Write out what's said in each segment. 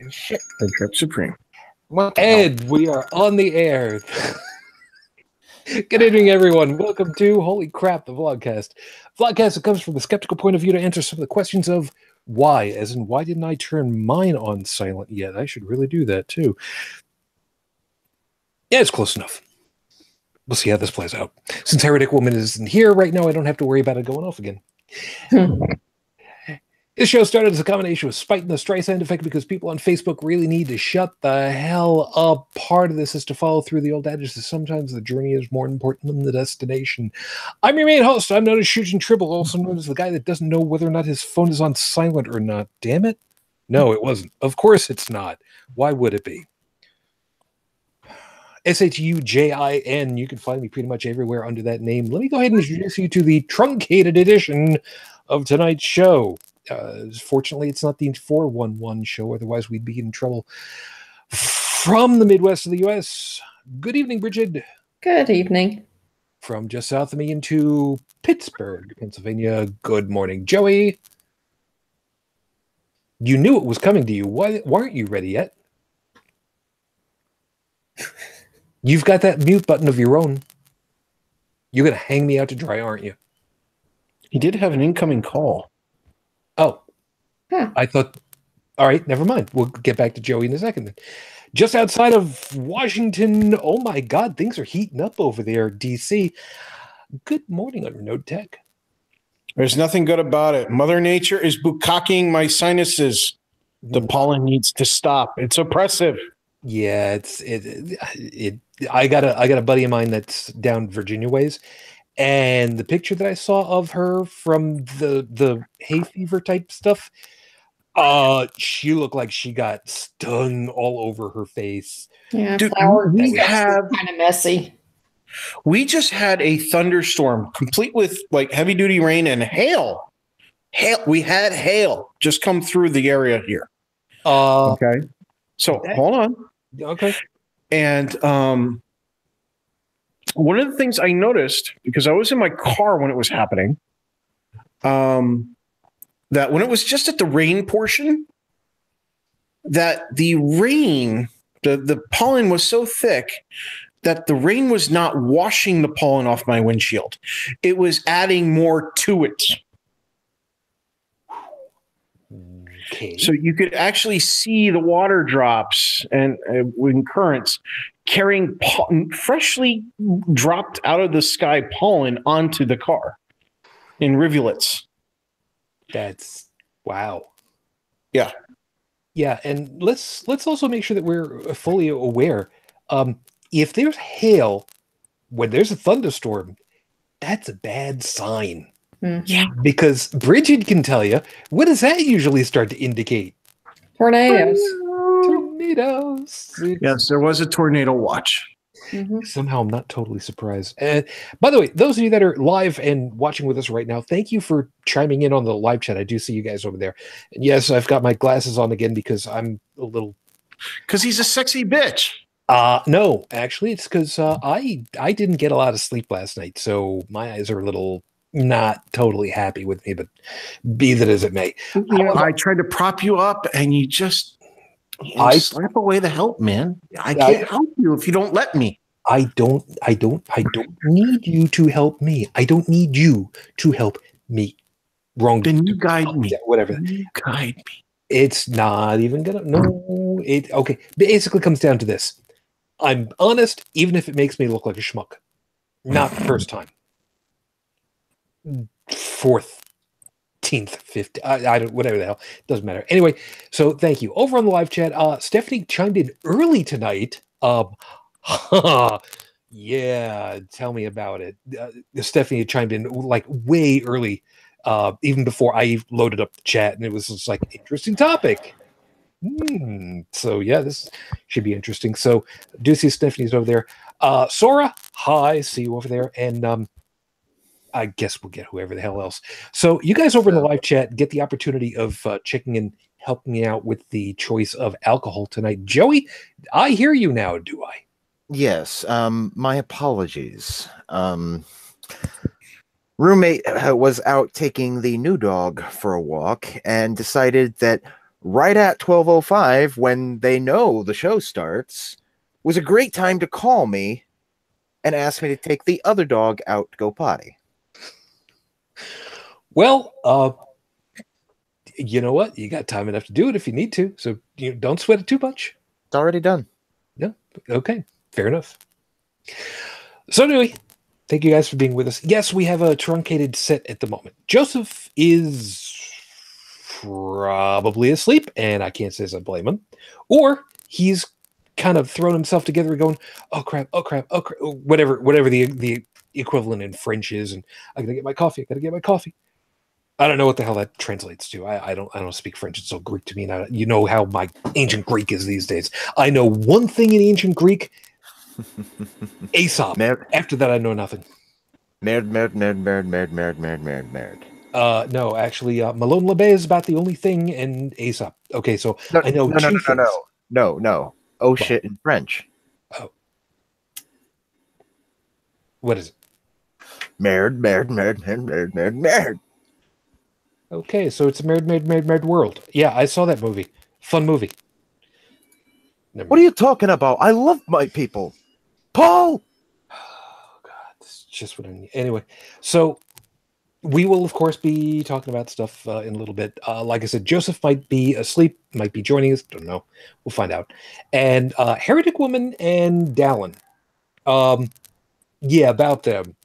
Shit, I dropped Supreme. Ed, we are on the air. Good evening, everyone. Welcome to Holy Crap, the Vlogcast. Vlogcast that comes from the skeptical point of view to answer some of the questions of why, as in why didn't I turn mine on silent yet? I should really do that, too. Yeah, it's close enough. We'll see how this plays out. Since Heretic Woman isn't here right now, I don't have to worry about it going off again. This show started as a combination of spite and the Streisand effect because people on Facebook really need to shut the hell up. Part of this is to follow through the old adage that sometimes the journey is more important than the destination. I'm your main host. I'm known as Shujin Tribble, also known as the guy that doesn't know whether or not his phone is on silent or not. Damn it. No, it wasn't. Of course it's not. Why would it be? SHUJIN. You can find me pretty much everywhere under that name. Let me go ahead and introduce you to the truncated edition of tonight's show. Fortunately, it's not the 411 show, otherwise we'd be in trouble. From the Midwest of the U.S., good evening, Bridget. Good evening. From just south of me into Pittsburgh, Pennsylvania, good morning, Joey. You knew it was coming to you. Why aren't you ready yet? You've got that mute button of your own. You're going to hang me out to dry, aren't you? He did have an incoming call. Oh, I thought, all right, never mind. We'll get back to Joey in a second. Just outside of Washington, oh my God, things are heating up over there, DC. Good morning, Undernode Tech. There's nothing good about it. Mother Nature is bukkaking my sinuses. The pollen needs to stop. It's oppressive. Yeah, I got a buddy of mine that's down Virginia ways. And the picture that I saw of her from the hay fever type stuff, she looked like she got stung all over her face. Yeah, Dude, we have kind of messy. We just had a thunderstorm, complete with like heavy duty rain and hail. We had hail just come through the area here. Okay, so hold on. Okay, and one of the things I noticed, because I was in my car when it was happening, that when it was just at the rain portion, that the rain, the pollen was so thick that the rain was not washing the pollen off my windshield. It was adding more to it. Okay. So you could actually see the water drops and in currents carrying freshly dropped out of the sky pollen onto the car in rivulets. That's wow. Yeah. Yeah, and let's also make sure that we're fully aware. If there's hail when there's a thunderstorm, that's a bad sign. Yeah, because Bridget can tell you, what does that usually start to indicate? Tornadoes. Tornadoes. Yes, there was a tornado watch. Mm-hmm. Somehow I'm not totally surprised. By the way, those of you that are live and watching with us right now, thank you for chiming in on the live chat. I do see you guys over there. And yes, I've got my glasses on again because I'm a little... Because he's a sexy bitch. No, actually, it's because I didn't get a lot of sleep last night, so my eyes are a little... not totally happy with me, but be that as it may. I tried to prop you up and you just slap away the help, man. I can't help you if you don't let me. I don't need you to help me. I don't need you to help me. Wrong. Then you guide me. Whatever. You guide me. It's not even gonna okay. Basically comes down to this. I'm honest, even if it makes me look like a schmuck. Not the first time. 4th, 10th, 5th, I don't, whatever the hell, doesn't matter. Anyway, so thank you. Over on the live chat, Stephanie chimed in early tonight. Yeah, tell me about it. Stephanie chimed in like way early, even before I loaded up the chat, and it was just like interesting topic. So yeah, this should be interesting. So do see Stephanie's over there. Sora, hi, see you over there, and I guess we'll get whoever the hell else. So you guys over in the live chat get the opportunity of checking in, helping me out with the choice of alcohol tonight. Joey, I hear you now, do I? Yes. My apologies. Roommate was out taking the new dog for a walk and decided that right at 12:05 when they know the show starts was a great time to call me and ask me to take the other dog out to go potty. Well, you know what? You got time enough to do it if you need to. So you don't sweat it too much. It's already done. Yeah. Okay. Fair enough. So anyway, thank you guys for being with us. Yes, we have a truncated set at the moment. Joseph is probably asleep, and I can't say as I blame him. Or he's kind of thrown himself together and going, oh crap, whatever the equivalent in French is, and I gotta get my coffee. I don't know what the hell that translates to. I don't speak French. It's so Greek to me. And you know how my ancient Greek is these days. I know one thing in ancient Greek, Aesop. After that, I know nothing. Merd. No, actually, Malone LeBay is about the only thing in Aesop. Okay, so I know two things. No. Oh shit in French. Oh. What is it? Merd. Okay, so it's a married world. Yeah, I saw that movie. Fun movie. What are you talking about? I love my people. Paul! Oh, God. This is just what I need. Anyway, so we will, of course, be talking about stuff in a little bit. Like I said, Joseph might be asleep, might be joining us. Don't know. We'll find out. And Heretic Woman and Dallin. Yeah, about them.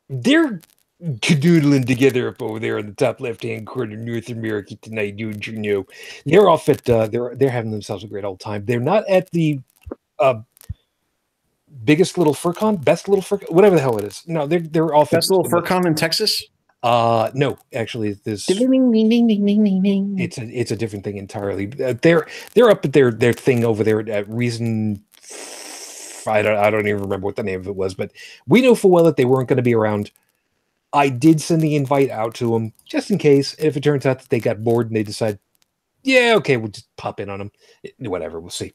They're canoodling together up over there in the top left-hand corner, North America tonight, dude. You know, they're off at they're having themselves a great old time. They're not at the biggest little FurCon, best little FurCon, whatever the hell it is. No, they're off best little FurCon in Texas. No, actually, this it's a different thing entirely. They're up at their thing over there at Reason. I don't even remember what the name of it was, but we know full well that they weren't going to be around. I did send the invite out to them just in case. If it turns out that they got bored and they decide, yeah, okay, we'll just pop in on them. Whatever, we'll see.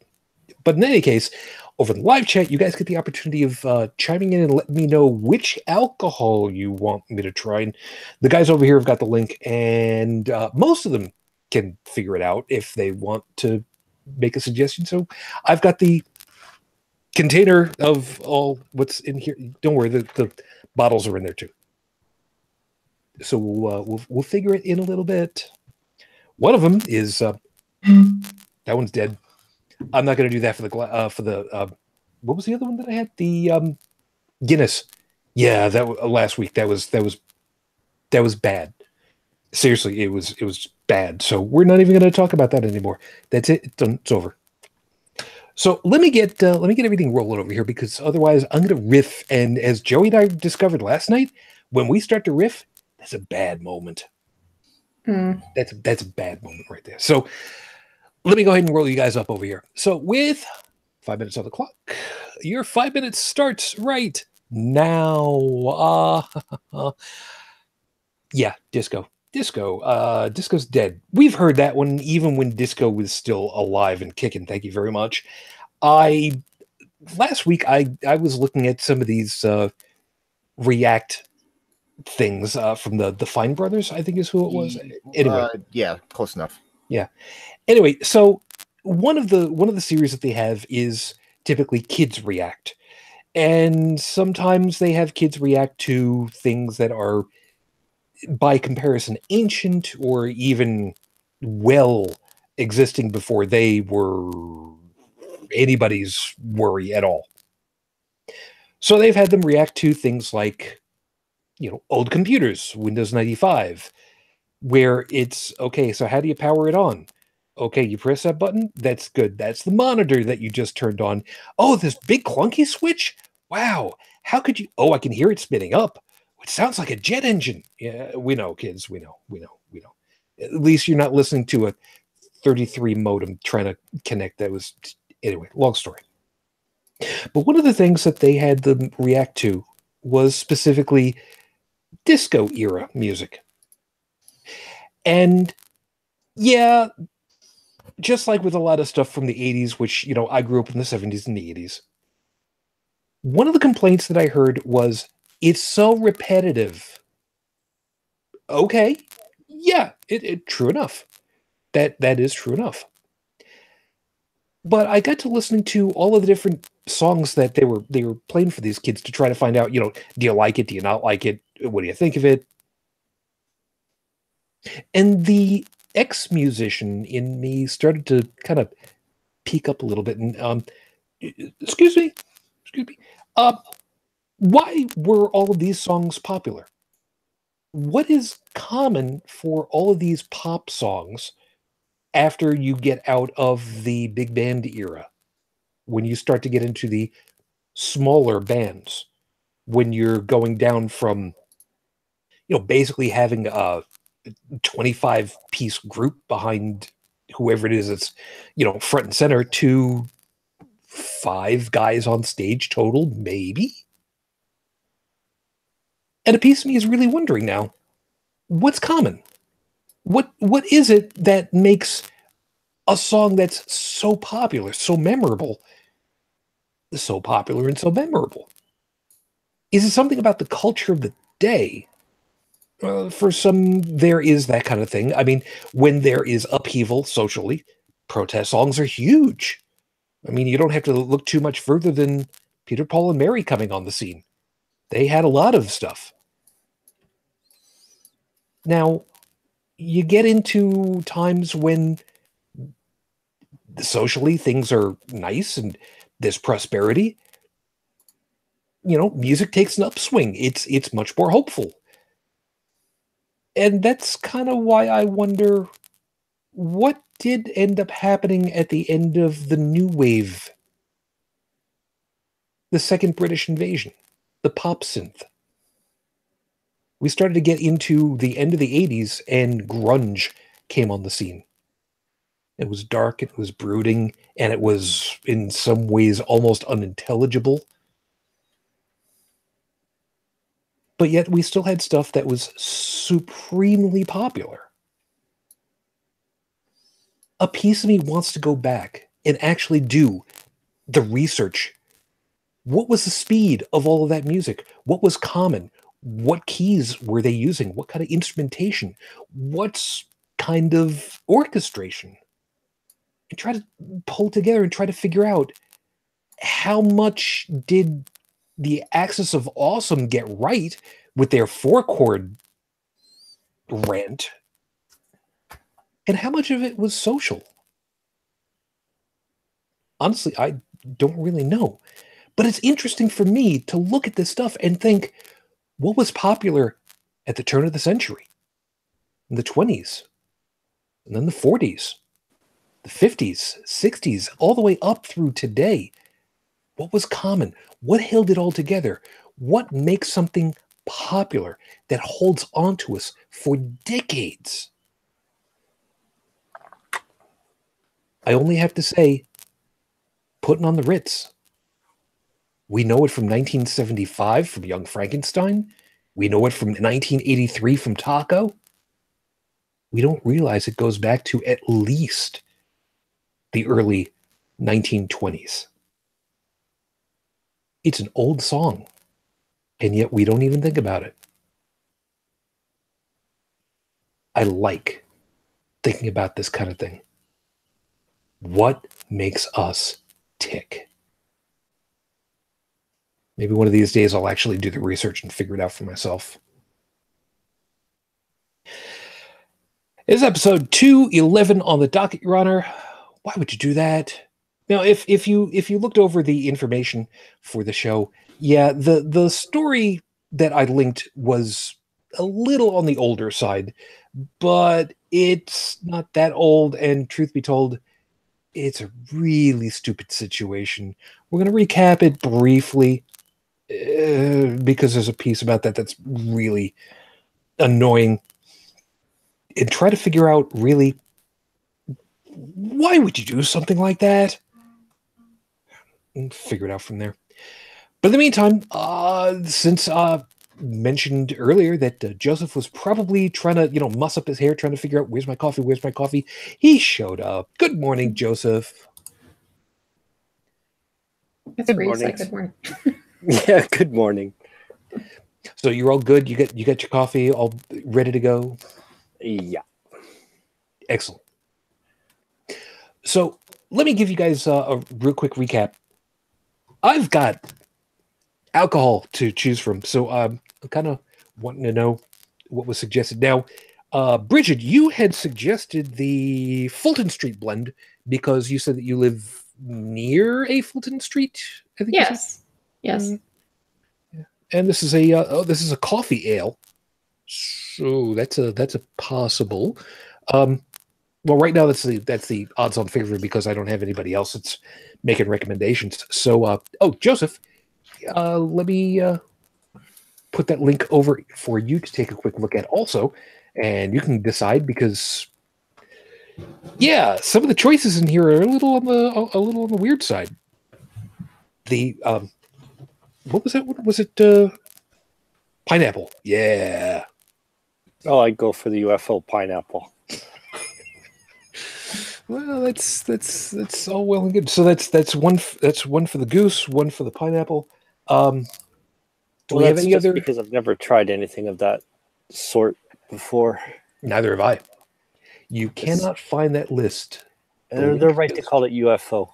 But in any case, over the live chat, you guys get the opportunity of chiming in and letting me know which alcohol you want me to try. And the guys over here have got the link, and most of them can figure it out if they want to make a suggestion. So I've got the container of all what's in here. Don't worry, the bottles are in there too. So we'll figure it in a little bit. One of them is that one's dead. I'm not going to do that for the what was the other one that I had? The Guinness. Yeah, that last week. That was bad. Seriously, it was bad. So we're not even going to talk about that anymore. That's it. It's over. So let me get everything rolling over here, because otherwise I'm going to riff. And as Joey and I discovered last night, when we start to riff, that's a bad moment. That's a bad moment right there. So let me go ahead and roll you guys up over here. So with 5 minutes on the clock, your 5 minutes starts right now. Yeah, disco. Disco's dead. We've heard that one even when disco was still alive and kicking. Thank you very much. Last week I was looking at some of these React things from the Fine Brothers, I think is who it was. Anyway, yeah, close enough. Yeah. Anyway, so one of the series that they have is typically kids react, and sometimes they have kids react to things that are, by comparison, ancient or even well existing before they were anybody's worry at all. So they've had them react to things like, old computers, Windows 95, where it's, okay, so how do you power it on? Okay, you press that button. That's good. That's the monitor that you just turned on. Oh, this big clunky switch? Wow. How could you? Oh, I can hear it spinning up. It sounds like a jet engine. Yeah, we know, kids. We know. At least you're not listening to a 33 modem trying to connect. That was, anyway, long story. But one of the things that they had them react to was specifically disco era music. And yeah, just like with a lot of stuff from the 80s, which, I grew up in the 70s and the 80s, one of the complaints that I heard was, it's so repetitive. Okay, Yeah, it true enough. That is true enough. But I got to listening to all of the different songs that they were playing for these kids to try to find out, do you like it? Do you not like it? What do you think of it? And the ex-musician in me started to kind of peek up a little bit. And excuse me, why were all of these songs popular? What is common for all of these pop songs after you get out of the big band era? When you start to get into the smaller bands, when you're going down from, basically having a 25-piece group behind whoever it is that's, front and center, to 5 guys on stage total, maybe. And a piece of me is really wondering now, what's common? What is it that makes a song that's so popular, so memorable, so popular and so memorable? Is it something about the culture of the day? For some, there is that kind of thing. I mean, when there is upheaval socially, protest songs are huge. I mean, you don't have to look too much further than Peter, Paul, and Mary coming on the scene. They had a lot of stuff. Now, you get into times when socially things are nice and there's prosperity. Music takes an upswing. It's much more hopeful. And that's kind of why I wonder, what did end up happening at the end of the New Wave? The second British invasion, the pop synth. We started to get into the end of the 80s and grunge came on the scene. It was dark, it was brooding, and it was in some ways almost unintelligible. But yet we still had stuff that was supremely popular. A piece of me wants to go back and actually do the research. What was the speed of all of that music? What was common? What keys were they using? What kind of instrumentation? What's kind of orchestration? And try to pull together and try to figure out, how much did the Axis of Awesome get right with their 4-chord rant, and how much of it was social? Honestly, I don't really know. But it's interesting for me to look at this stuff and think, what was popular at the turn of the century? In the 20s, and then the 40s, the 50s, 60s, all the way up through today. What was common? What held it all together? What makes something popular that holds on to us for decades? I only have to say, putting on the Ritz. We know it from 1975 from Young Frankenstein. We know it from 1983 from Taco. We don't realize it goes back to at least the early 1920s. It's an old song, and yet we don't even think about it. I like thinking about this kind of thing. What makes us tick? Maybe one of these days I'll actually do the research and figure it out for myself. It's episode 211 on the docket, Your Honor. Why would you do that? Now, if you looked over the information for the show, yeah, the story that I linked was a little on the older side, but it's not that old, and truth be told, it's a really stupid situation. We're going to recap it briefly, because there's a piece about that that's really annoying, and try to figure out, really, why would you do something like that? And figure it out from there. But in the meantime, since mentioned earlier that Joseph was probably trying to, muss up his hair, trying to figure out where's my coffee, he showed up. Good morning, Joseph. It's Good free, morning. say good morning. Yeah, good morning. So you're all good. You got your coffee all ready to go. Yeah. Excellent. So let me give you guys a real quick recap. I've got alcohol to choose from, so I'm kind of wanting to know what was suggested. Now, Bridget, you had suggested the Fulton Street blend because you said that you live near a Fulton Street. I think. Yes. Yes. Yeah. And this is a coffee ale, so that's a possible. Well, right now that's the odds-on favorite because I don't have anybody else that's making recommendations. So, Joseph, let me put that link over for you to take a quick look at also, and you can decide because, yeah, some of the choices in here are a little on the weird side. The what was that? What was it? Pineapple. Yeah. Oh, I'd go for the UFO pineapple. Well, that's all well and good. So that's one for the goose, one for the pineapple. Do we have any other? Because I've never tried anything of that sort before. Neither have I. You cannot find that list. They're right to call it UFO.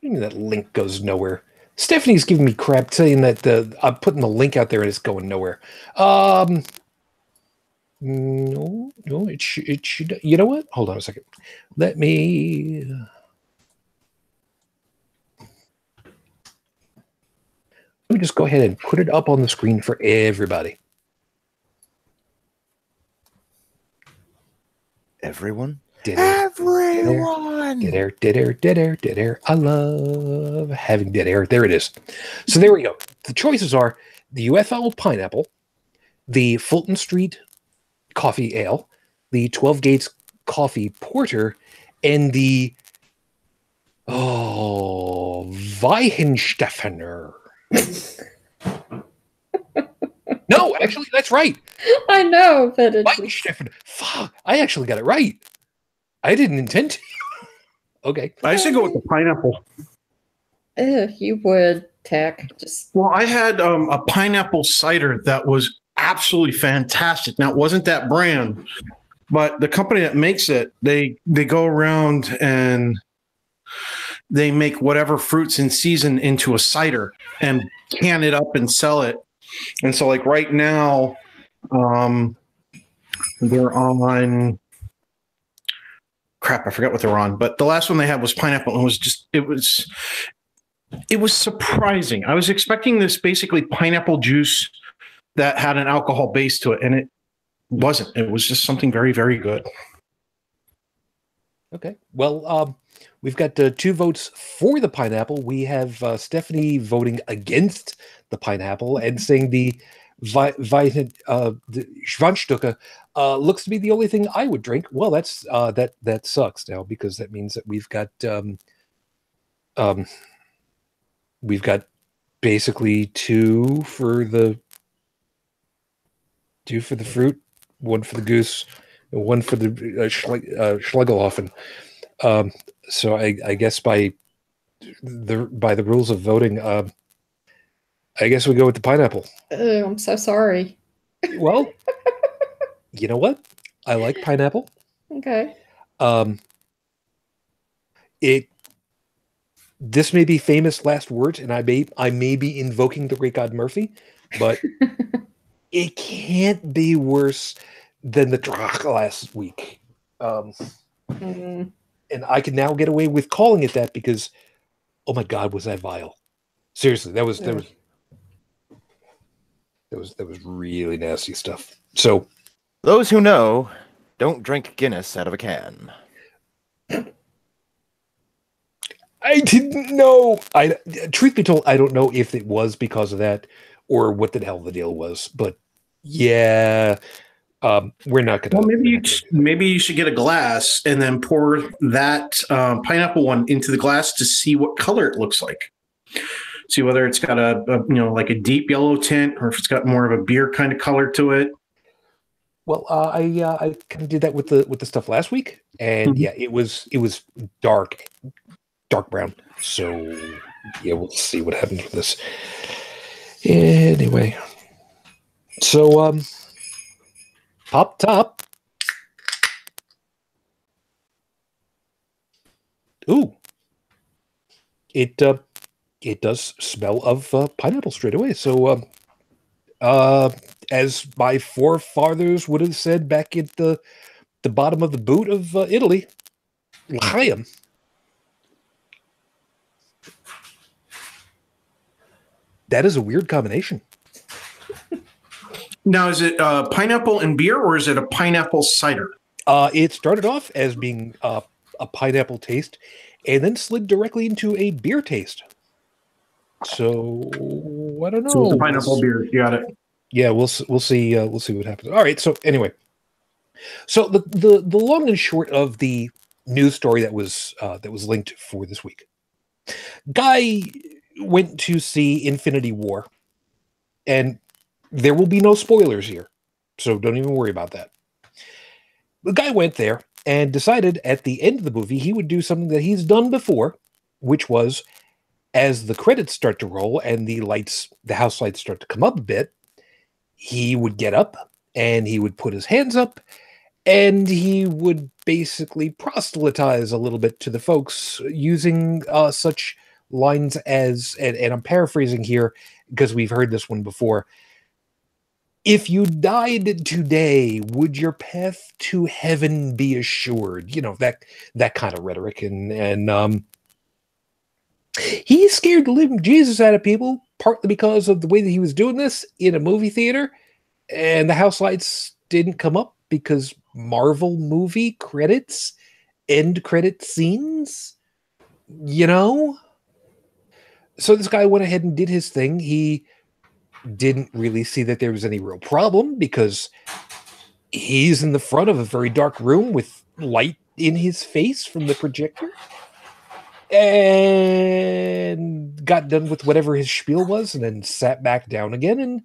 I mean, that link goes nowhere. Stephanie's giving me crap saying that I'm putting the link out there and it's going nowhere. No, it should. You know what? Hold on a second. Let me just go ahead and put it up on the screen for everybody. Everyone? Everyone! Dead air. I love having dead air. There it is. So there we go. The choices are the UFO pineapple, the Fulton Street coffee ale, the 12 Gates coffee porter, and the Weihenstephaner. No, actually, that's right. I know, but it's Weihenstephaner. Fuck, I actually got it right. I didn't intend to. Okay. I should go with the pineapple. You would, Tech. Just Well, I had a pineapple cider that was absolutely fantastic. Now, it wasn't that brand, but the company that makes it, they go around and they make whatever fruits in season into a cider and can it up and sell it. And so, like right now, they're on. Crap, I forgot what they're on. But the last one they had was pineapple, and it was surprising. I was expecting this basically pineapple juice that had an alcohol base to it, and it wasn't. It was just something very, very good. Okay. Well, we've got 2 votes for the pineapple. We have Stephanie voting against the pineapple and saying the Schwanstücke looks to be the only thing I would drink. Well, that's that sucks now because that means that we've got basically 2 for the fruit, 1 for the goose, and 1 for the Schlegelhoffen. So I guess by the rules of voting, I guess we go with the pineapple. oh, I'm so sorry. Well, you know what? I like pineapple. Okay. This may be famous last words, and I may be invoking the great God Murphy, but it can't be worse than the Drach last week. And I can now get away with calling it that because, oh my God, was that vile? Seriously, that was really nasty stuff. So, Those who know, don't drink Guinness out of a can. I didn't know. Truth be told, I don't know if it was because of that or what the hell the deal was. But yeah, we're not going to. Well, maybe you should get a glass and then pour that pineapple one into the glass to see what color it looks like. See whether it's got a like a deep yellow tint or if it's got more of a beer kind of color to it. Well, I kind of did that with the stuff last week, and yeah, it was dark brown. So yeah, we'll see what happens with this. Anyway, so Pop top. Ooh. It does smell of pineapple straight away. So as my forefathers would have said back at the bottom of the boot of Italy, L'chaim. That is a weird combination. Now, is it pineapple and beer, or is it a pineapple cider? It started off as being a pineapple taste, and then slid directly into a beer taste. So I don't know. So it's a pineapple beer. You got it. Yeah, we'll see what happens. All right. So anyway, so the long and short of the news story that was linked for this week. Guy went to see Infinity War, and there will be no spoilers here, so don't even worry about that. The guy went there and decided at the end of the movie he would do something that he's done before, which was, as the credits start to roll and the house lights start to come up a bit, he would get up and he would put his hands up and he would basically proselytize a little bit to the folks using such lines as, and I'm paraphrasing here because we've heard this one before, if you died today, would your path to heaven be assured? You know, that kind of rhetoric. And he scared the living Jesus out of people, partly because of the way that he was doing this in a movie theater. And the house lights didn't come up because Marvel movie credits, end credit scenes, you know? So this guy went ahead and did his thing. He didn't really see that there was any real problem because he's in the front of a very dark room with light in his face from the projector, and got done with whatever his spiel was and then sat back down again and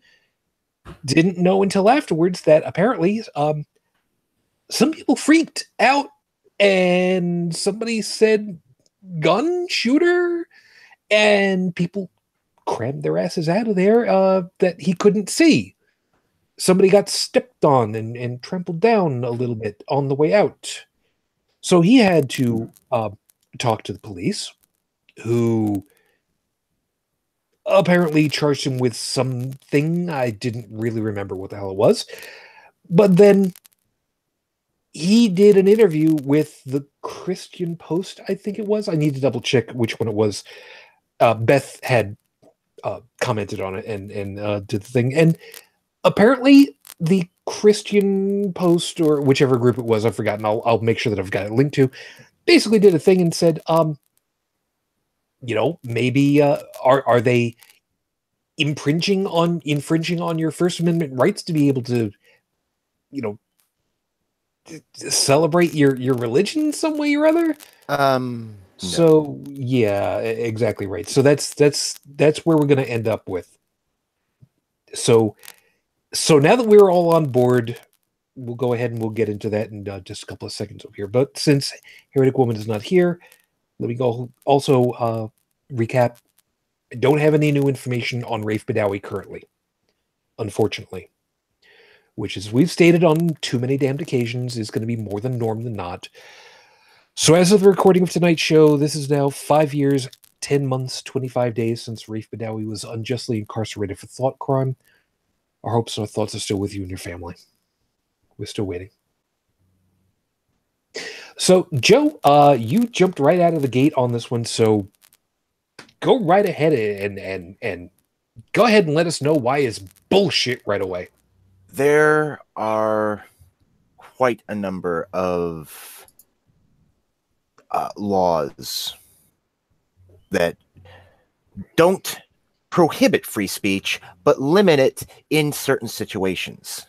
didn't know until afterwards that apparently some people freaked out and somebody said gun shooter and people crammed their asses out of there that he couldn't see. Somebody got stepped on and trampled down a little bit on the way out. So he had to talk to the police, who apparently charged him with something. I didn't really remember what the hell it was. But then he did an interview with the Christian Post, I think it was. I need to double check which one it was. Beth had commented on it and did the thing. And apparently the Christian Post, or whichever group it was, I've forgotten. I'll make sure that I've got it linked to, basically did a thing and said, you know, maybe are they infringing on your First Amendment rights to be able to, you know, celebrate your religion in some way or other? So yeah, exactly right. So that's where we're going to end up with. So now that we're all on board, we'll go ahead and we'll get into that in just a couple of seconds over here. But since Heretic Woman is not here, let me go also recap. I don't have any new information on Rafe Badawi currently, unfortunately, which, as we've stated on too many damned occasions, is going to be more than norm than not. So as of the recording of tonight's show, this is now 5 years, 10 months, 25 days since Rafe Badawi was unjustly incarcerated for thought crime. Our hopes and our thoughts are still with you and your family. We're still waiting. So, Joe, you jumped right out of the gate on this one, so go right ahead and go ahead and let us know why it's bullshit right away. There are quite a number of laws that don't prohibit free speech, but limit it in certain situations.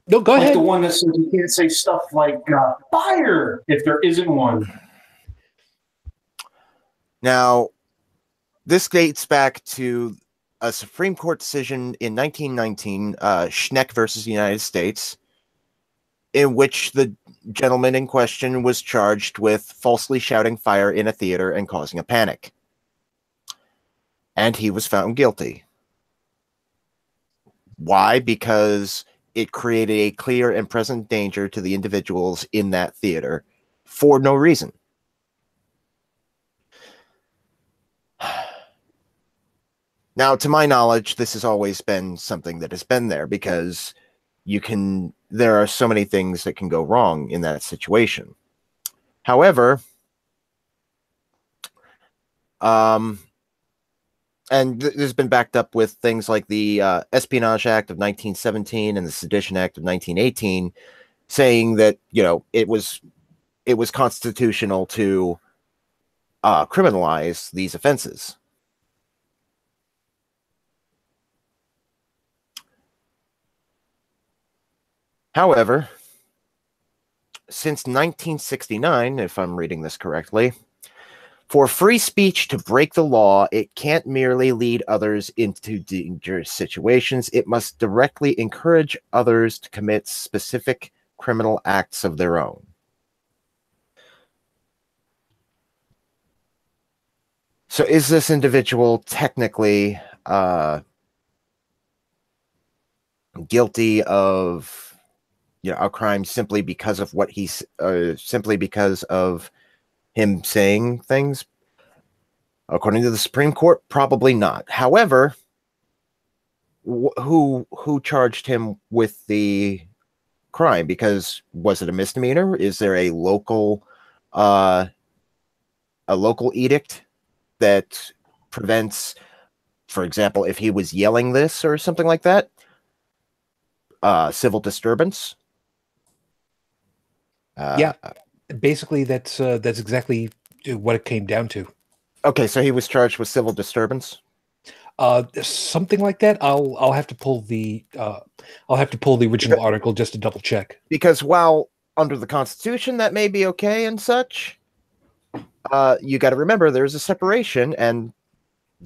No, go Like ahead. the one that says you can't say stuff like fire if there isn't one. Now, this dates back to a Supreme Court decision in 1919, Schneck versus the United States, in which the gentleman in question was charged with falsely shouting fire in a theater and causing a panic. and he was found guilty. Why? Because it created a clear and present danger to the individuals in that theater for no reason. Now, to my knowledge, this has always been something that has been there, because there are so many things that can go wrong in that situation. However, and this has been backed up with things like the Espionage Act of 1917 and the Sedition Act of 1918, saying that, you know, it was constitutional to criminalize these offenses. However, since 1969, if I'm reading this correctly, for free speech to break the law, it can't merely lead others into dangerous situations. It must directly encourage others to commit specific criminal acts of their own. So is this individual technically guilty of, you know, a crime simply because of what simply because of him saying things? According to the Supreme Court, probably not. However, who charged him with the crime? Because was it a misdemeanor? Is there a local edict that prevents, for example, if he was yelling this or something like that, civil disturbance? Yeah, basically that's exactly what it came down to. Okay, so he was charged with civil disturbance. Something like that. I'll have to pull the original article just to double check. Because while under the Constitution that may be okay and such, you got to remember there's a separation, and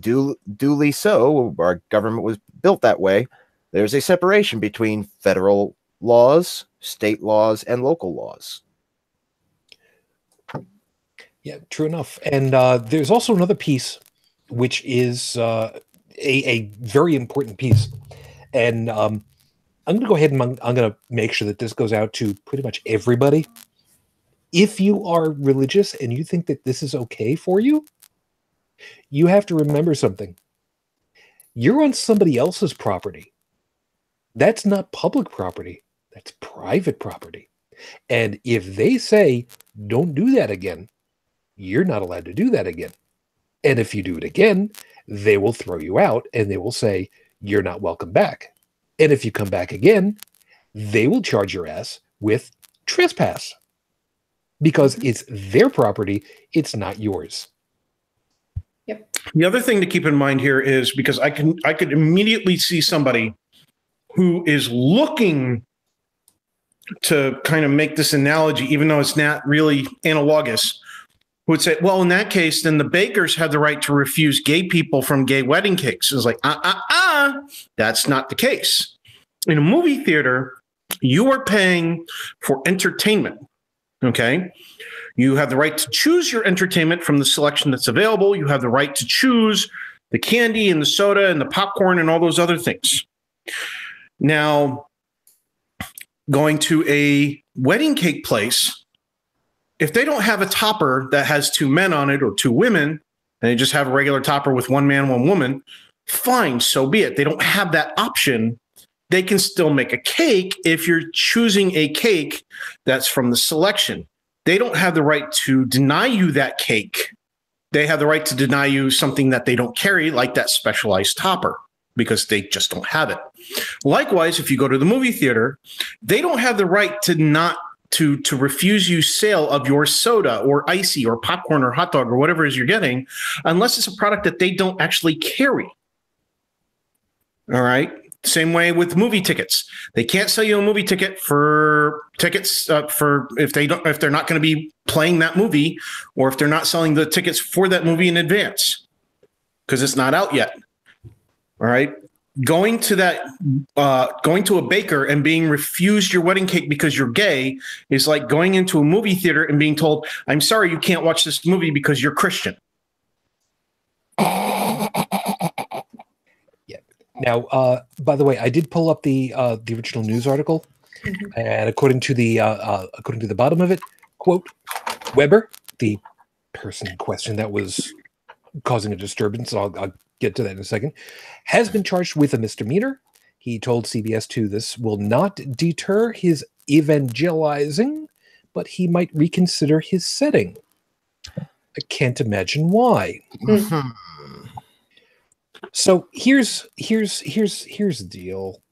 duly so. Our government was built that way. There's a separation between federal laws, state laws, and local laws. Yeah, true enough. And there's also another piece, which is a very important piece. And I'm going to go ahead and I'm going to make sure that this goes out to pretty much everybody. If you are religious and you think that this is okay for you, you have to remember something. You're on somebody else's property. That's not public property. That's private property. And if they say, don't do that again, you're not allowed to do that again. And if you do it again, they will throw you out and they will say, you're not welcome back. And if you come back again, they will charge your ass with trespass. Because it's their property, it's not yours. Yep. The other thing to keep in mind here is, because I could immediately see somebody who is looking to kind of make this analogy, even though it's not really analogous, who would say, well, in that case, then the bakers had the right to refuse gay people from gay wedding cakes. It's like, that's not the case. In a movie theater, you are paying for entertainment, okay? You have the right to choose your entertainment from the selection that's available. You have the right to choose the candy and the soda and the popcorn and all those other things. Now, going to a wedding cake place, if they don't have a topper that has two men on it or two women, and they just have a regular topper with one man, one woman, fine, so be it. They don't have that option. They can still make a cake if you're choosing a cake that's from the selection. They don't have the right to deny you that cake. They have the right to deny you something that they don't carry, like that specialized topper, because they just don't have it. Likewise, if you go to the movie theater, they don't have the right to refuse you sale of your soda or icy or popcorn or hot dog or whatever it is you're getting, unless it's a product that they don't actually carry. All right. Same way with movie tickets. They can't sell you a movie ticket for if they're not going to be playing that movie, or if they're not selling the tickets for that movie in advance because it's not out yet. All right. Going to a baker and being refused your wedding cake because you're gay is like going into a movie theater and being told, I'm sorry, you can't watch this movie because you're Christian. Now, by the way, I did pull up the original news article, and according to the bottom of it, quote, Weber, the person in question that was causing a disturbance, I'll get to that in a second, has been charged with a misdemeanor. He told CBS 2 this will not deter his evangelizing, but he might reconsider his setting. I can't imagine why. So here's the deal.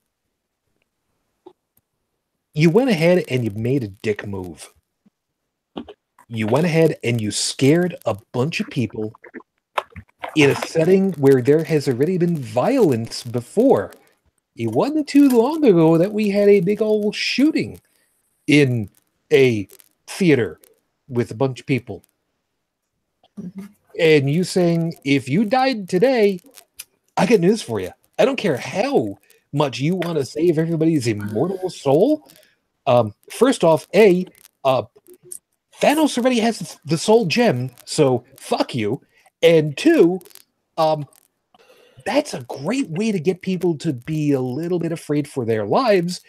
You went ahead and you made a dick move. You went ahead and you scared a bunch of people in a setting where there has already been violence before. It wasn't too long ago that we had a big old shooting in a theater with a bunch of people. And you saying, if you died today, I got news for you. I don't care how much you want to save everybody's immortal soul. First off, Thanos already has the soul gem, so fuck you. And two, that's a great way to get people to be a little bit afraid for their lives.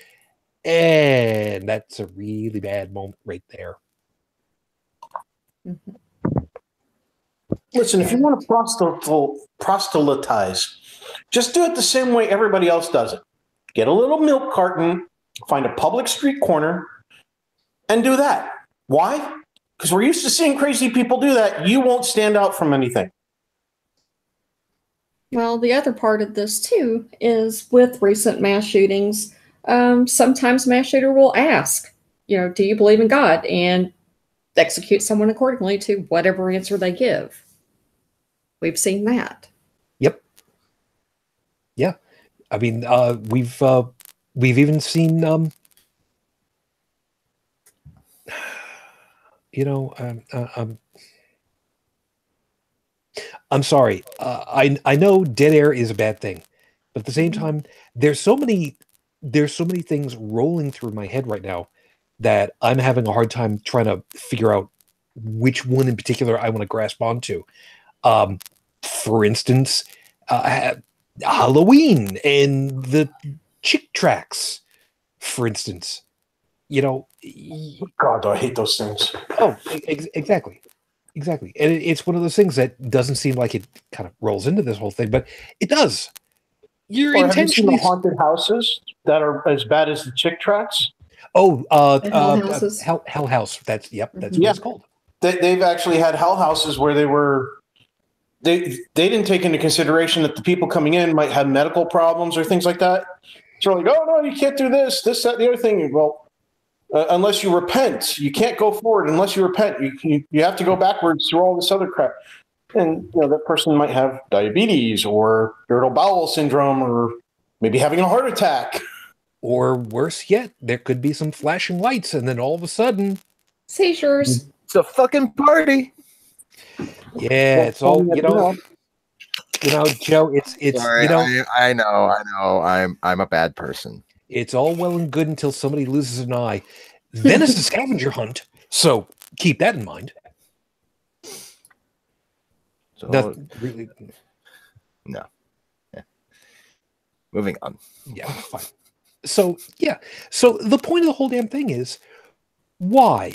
And that's a really bad moment right there. Listen, if you want to proselytize, just do it the same way everybody else does it. Get a little milk carton, find a public street corner, and do that. Why? Because we're used to seeing crazy people do that. You won't stand out from anything. Well, the other part of this, too, is with recent mass shootings, sometimes mass shooter will ask, do you believe in God? And execute someone accordingly to whatever answer they give. We've seen that. Yep. Yeah. I mean, we've even seen, I'm sorry. I know dead air is a bad thing, but at the same time, there's so many things rolling through my head right now that I'm having a hard time trying to figure out which one in particular I want to grasp onto. For instance, Halloween and the chick tracks, for instance. God, I hate those things. Oh, exactly. Exactly. And it's one of those things that doesn't seem like it kind of rolls into this whole thing, but it does. You're intentionally... Have you seen the haunted houses that are as bad as the chick tracks? Hell houses. Hell House. That's what it's called. They've actually had hell houses where they didn't take into consideration that the people coming in might have medical problems or things like that. So like, oh no, you can't do this, that, the other thing. Well, unless you repent, you can't go forward unless you repent. You have to go backwards through all this other crap. And that person might have diabetes or irritable bowel syndrome or maybe having a heart attack. Or worse yet, there could be some flashing lights and then all of a sudden... seizures. It's a fucking party. Yeah, it's all, Joe, it's Sorry, I know. I'm a bad person. It's all well and good until somebody loses an eye. Then it's a scavenger hunt. So keep that in mind. So, really... No. Yeah. Moving on. Yeah, fine. So, yeah. So the point of the whole damn thing is, why?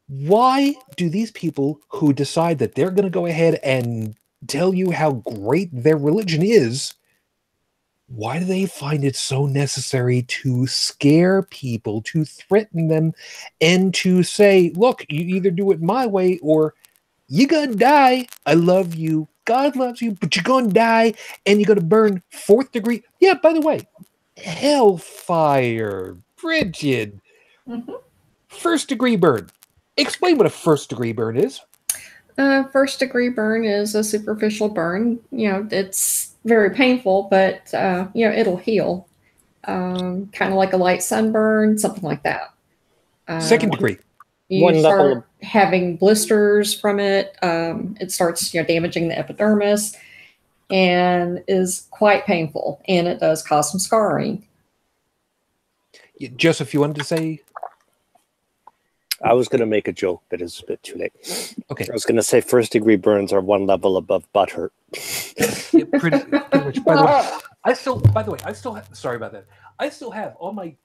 Why do these people who decide that they're going to go ahead and tell you how great their religion is, why do they find it so necessary to scare people, to threaten them, and to say, look, you either do it my way or you're going to die. I love you. God loves you, but you're going to die and you're going to burn 4th degree. Yeah, by the way, hellfire, frigid, 1st degree burn. Explain what a 1st degree burn is. 1st degree burn is a superficial burn. It's very painful, but it'll heal. Kind of like a light sunburn, something like that. 2nd degree. You start having blisters from it. It starts damaging the epidermis and is quite painful, and it does cause some scarring. Joseph, you wanted to say? I was going to make a joke, but it's a bit too late. Okay. I was going to say 1st degree burns are one level above butthurt. Yeah, pretty much. By the way, I still, by the way, I still have, sorry about that. I still have on my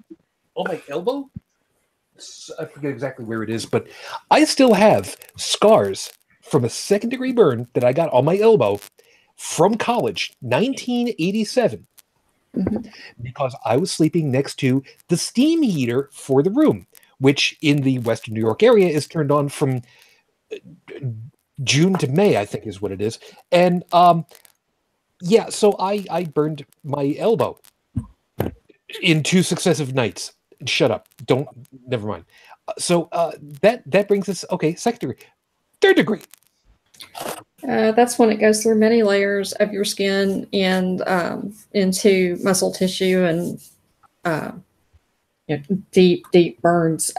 elbow, I forget exactly where it is, but I still have scars from a second-degree burn that I got on my elbow from college, 1987, because I was sleeping next to the steam heater for the room, which in the Western New York area is turned on from June to May, I think is what it is. And yeah, so I burned my elbow in 2 successive nights. Shut up. Never mind. So that brings us, okay, second degree. Third degree. That's when it goes through many layers of your skin and into muscle tissue and deep burns.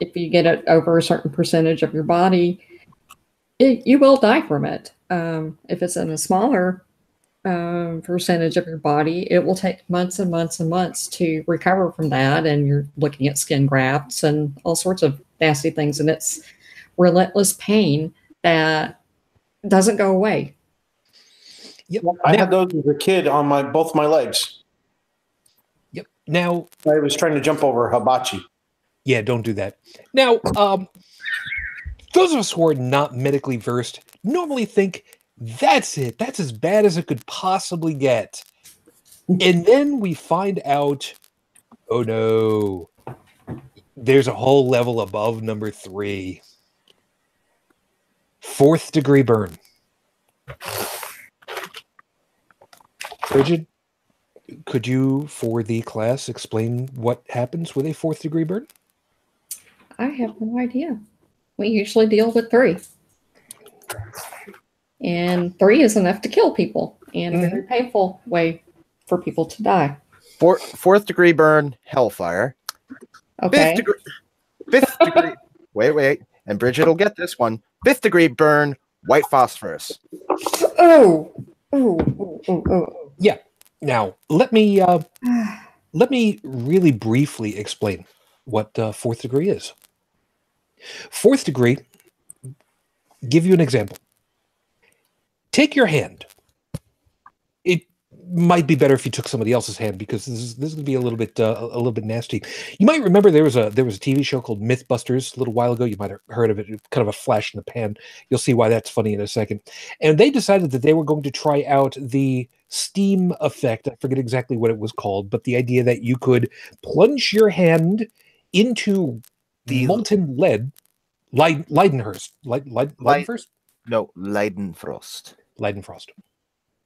If you get it over a certain percentage of your body, you will die from it. If it's in a smaller percentage of your body, it will take months and months and months to recover from that. And you're looking at skin grafts and all sorts of nasty things. And it's relentless pain that doesn't go away. Yep. I had those as a kid on both my legs. Yep. Now I was trying to jump over hibachi. Yeah, don't do that. Now, those of us who are not medically versed normally think that's it. That's as bad as it could possibly get. And then we find out, oh no, there's a whole level above number 3. 4th degree burn. Bridget, could you, for the class, explain what happens with a 4th degree burn? I have no idea. We usually deal with 3. And 3 is enough to kill people and a very painful way for people to die. 4th degree burn, hellfire. Okay. 5th degree. Wait. And Bridget will get this one. 5th degree burn, white phosphorus. Oh. Yeah. Now, let me really briefly explain what 4th degree is. 4th degree, give you an example. Take your hand. It might be better if you took somebody else's hand because this is going to be a little bit nasty. You might remember there was a TV show called Mythbusters a little while ago. You might have heard of it. Kind of a flash in the pan. You'll see why that's funny in a second. And they decided that they were going to try out the steam effect. I forget exactly what it was called, but the idea that you could plunge your hand into the molten lead, Leidenfrost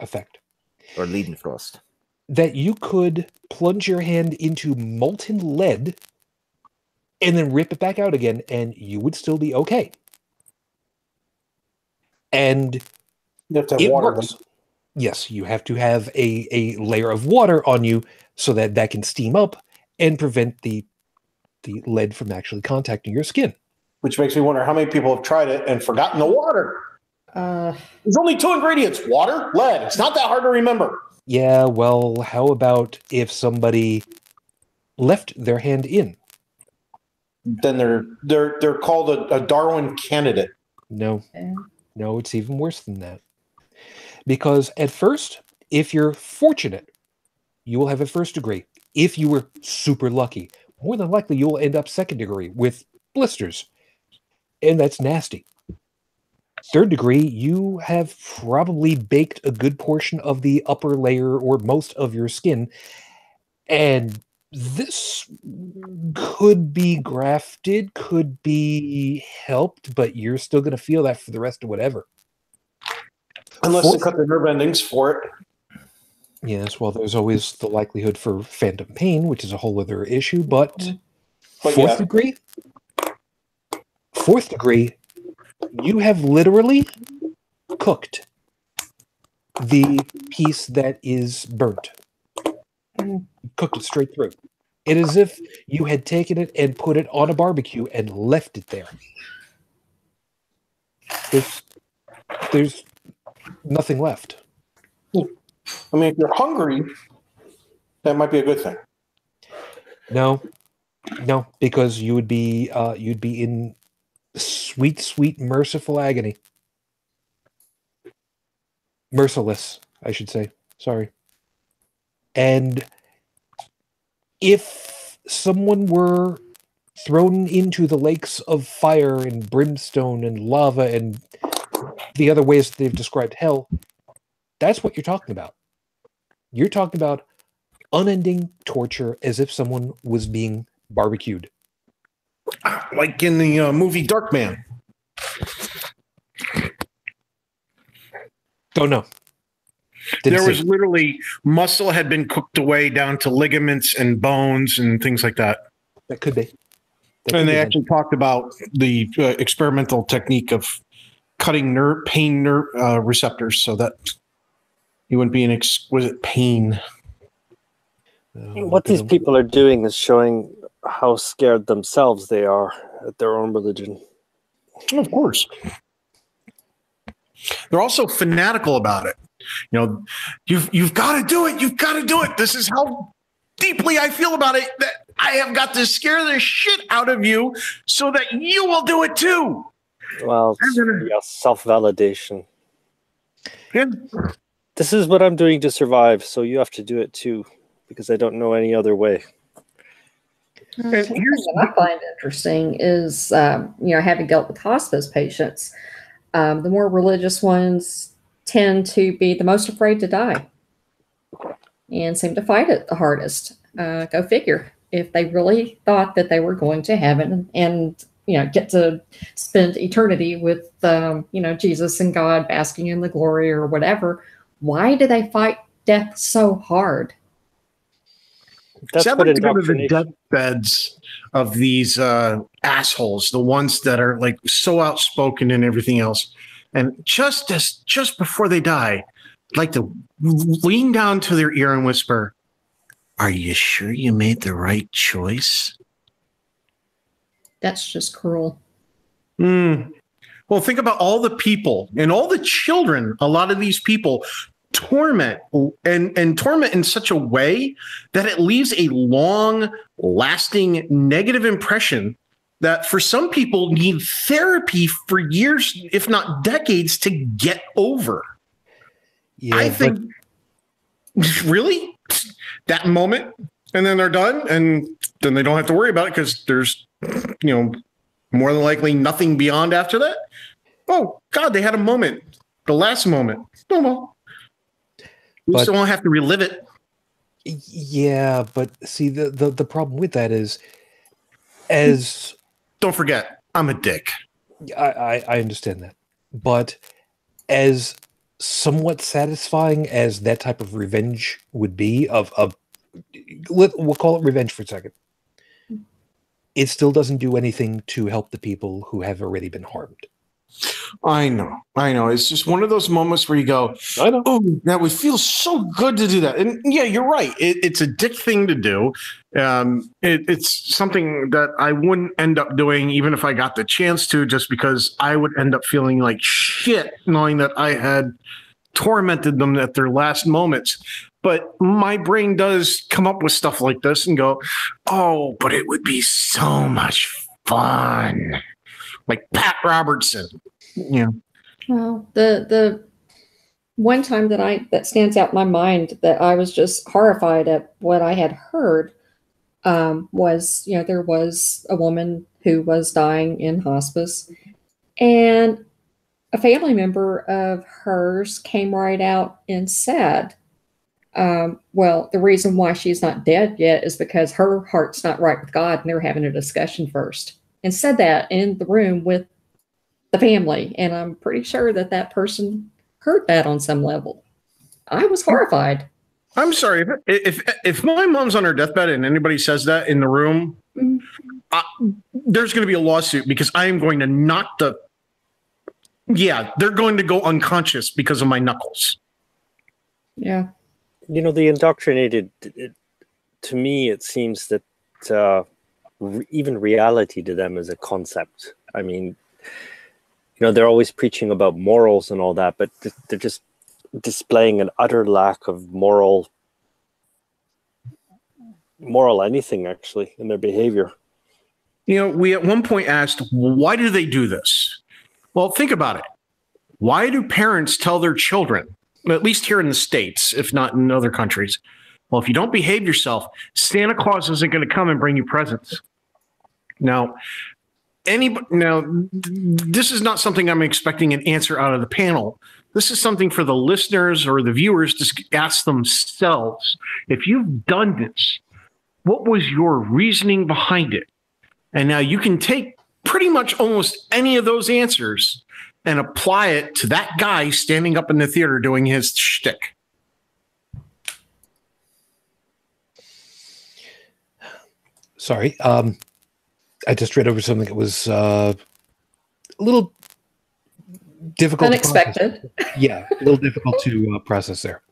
effect. Or Leidenfrost. That you could plunge your hand into molten lead and then rip it back out again, and you would still be okay. And You have to have it water. works. Yes, you have to have a layer of water on you so that can steam up and prevent the lead from actually contacting your skin. Which makes me wonder how many people have tried it and forgotten the water. There's only 2 ingredients: water, lead. It's not that hard to remember. Yeah, well, how about if somebody left their hand in? Then they're called a Darwin candidate. No, it's even worse than that. Because at first, if you're fortunate, you will have a 1st degree. If you were super lucky, more than likely you will end up 2nd degree with blisters. And that's nasty. 3rd degree, you have probably baked a good portion of the upper layer or most of your skin. And this could be grafted, could be helped, but you're still going to feel that for the rest of whatever. Unless they cut the nerve endings for it. Yes, well, there's always the likelihood for phantom pain, which is a whole other issue, but 4th degree, you have literally cooked the piece that is burnt. Cooked it straight through. It is as if you had taken it and put it on a barbecue and left it there. There's nothing left. I mean, if you're hungry, that might be a good thing. No, because you'd be in sweet, sweet, merciful agony. Merciless, I should say. Sorry. And if someone were thrown into the lakes of fire and brimstone and lava and the other ways they've described hell, that's what you're talking about. You're talking about unending torture as if someone was being barbecued. Like in the movie Darkman. Don't know. There was literally muscle had been cooked away down to ligaments and bones and things like that. That could be. And they actually talked about the experimental technique of cutting pain receptors so that you wouldn't be in exquisite pain. What these people are doing is showing how scared themselves they are at their own religion. Of course. They're also fanatical about it. You know, you've got to do it. You've got to do it. This is how deeply I feel about it, that I have got to scare the shit out of you so that you will do it too. Well, yeah, self-validation. Yeah. This is what I'm doing to survive, so you have to do it too, because I don't know any other way. Something that I find interesting is, having dealt with hospice patients, the more religious ones tend to be the most afraid to die and seem to fight it the hardest. Go figure. If they really thought that they were going to heaven and get to spend eternity with Jesus and God basking in the glory or whatever, why do they fight death so hard? That's I'd what like to go to the indoctrination. deathbeds of these assholes, the ones that are like so outspoken and everything else. And just before they die, I'd like to lean down to their ear and whisper, "Are you sure you made the right choice?" That's just cruel. Well, think about all the people and all the children. A lot of these people torment and torment in such a way that it leaves a long lasting negative impression that for some people need therapy for years, if not decades, to get over. Yeah, I think really that moment, and then they're done, and then they don't have to worry about it because there's more than likely nothing beyond after that. Oh God, they had a moment, the last moment. No more. We still won't have to relive it. Yeah, but see, the problem with that is, as don't forget, I'm a dick. I understand that, but as somewhat satisfying as that type of revenge would be, we'll call it revenge for a second, it still doesn't do anything to help the people who have already been harmed. I know. It's just one of those moments where you go, I know. "Oh, that would feel so good to do that." And yeah, you're right. It's a dick thing to do. It's something that I wouldn't end up doing even if I got the chance to, just because I would end up feeling like shit knowing that I had tormented them at their last moments. But my brain does come up with stuff like this and go, "Oh, but it would be so much fun." Like Pat Robertson. Yeah. Well, the one time that stands out in my mind that I was just horrified at what I had heard was, there was a woman who was dying in hospice, and a family member of hers came right out and said, well, the reason why she's not dead yet is because her heart's not right with God, and they're having a discussion first. And said that in the room with the family. And I'm pretty sure that person heard that on some level. I was horrified. I'm sorry. If my mom's on her deathbed and anybody says that in the room, there's going to be a lawsuit because I am going to knock they're going to go unconscious because of my knuckles. Yeah. The indoctrinated, to me, it seems that even reality to them is a concept. I mean, they're always preaching about morals and all that, but they're just displaying an utter lack of moral anything, actually, in their behavior. We at one point asked, why do they do this? Well, think about it. Why do parents tell their children, at least here in the States, if not in other countries, Well, if you don't behave yourself, Santa Claus isn't going to come and bring you presents. Now, this is not something I'm expecting an answer out of the panel. This is something for the listeners or the viewers to ask themselves. If you've done this, what was your reasoning behind it? And now you can take pretty much almost any of those answers and apply it to that guy standing up in the theater doing his shtick. Sorry. I just read over something that was a little difficult. Unexpected. Yeah, a little difficult to process there.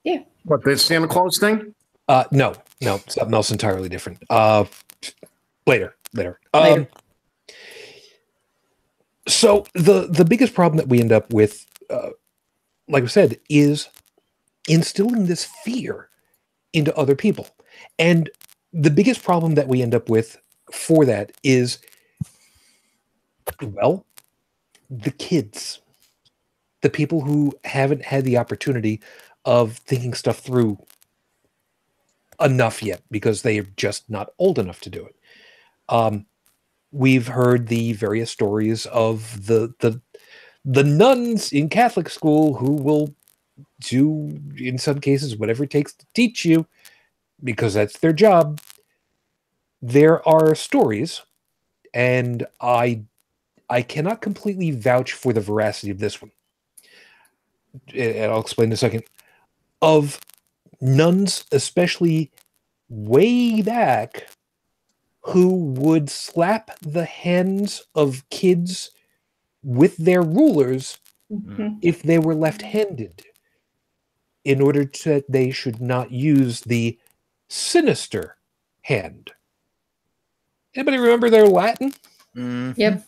Yeah. What, the Santa Claus thing? No, something else entirely different. Later. So the biggest problem that we end up with, like I said, is instilling this fear into other people. And the biggest problem that we end up with for that is, well, the kids, the people who haven't had the opportunity of thinking stuff through enough yet because they are just not old enough to do it. We've heard the various stories of the nuns in Catholic school who will do, in some cases, whatever it takes to teach you because that's their job. There are stories, and I cannot completely vouch for the veracity of this one, and I'll explain in a second, of nuns, especially way back, who would slap the hands of kids with their rulers if they were left-handed, in order that they should not use the sinister hand. Anybody remember their Latin? Yep.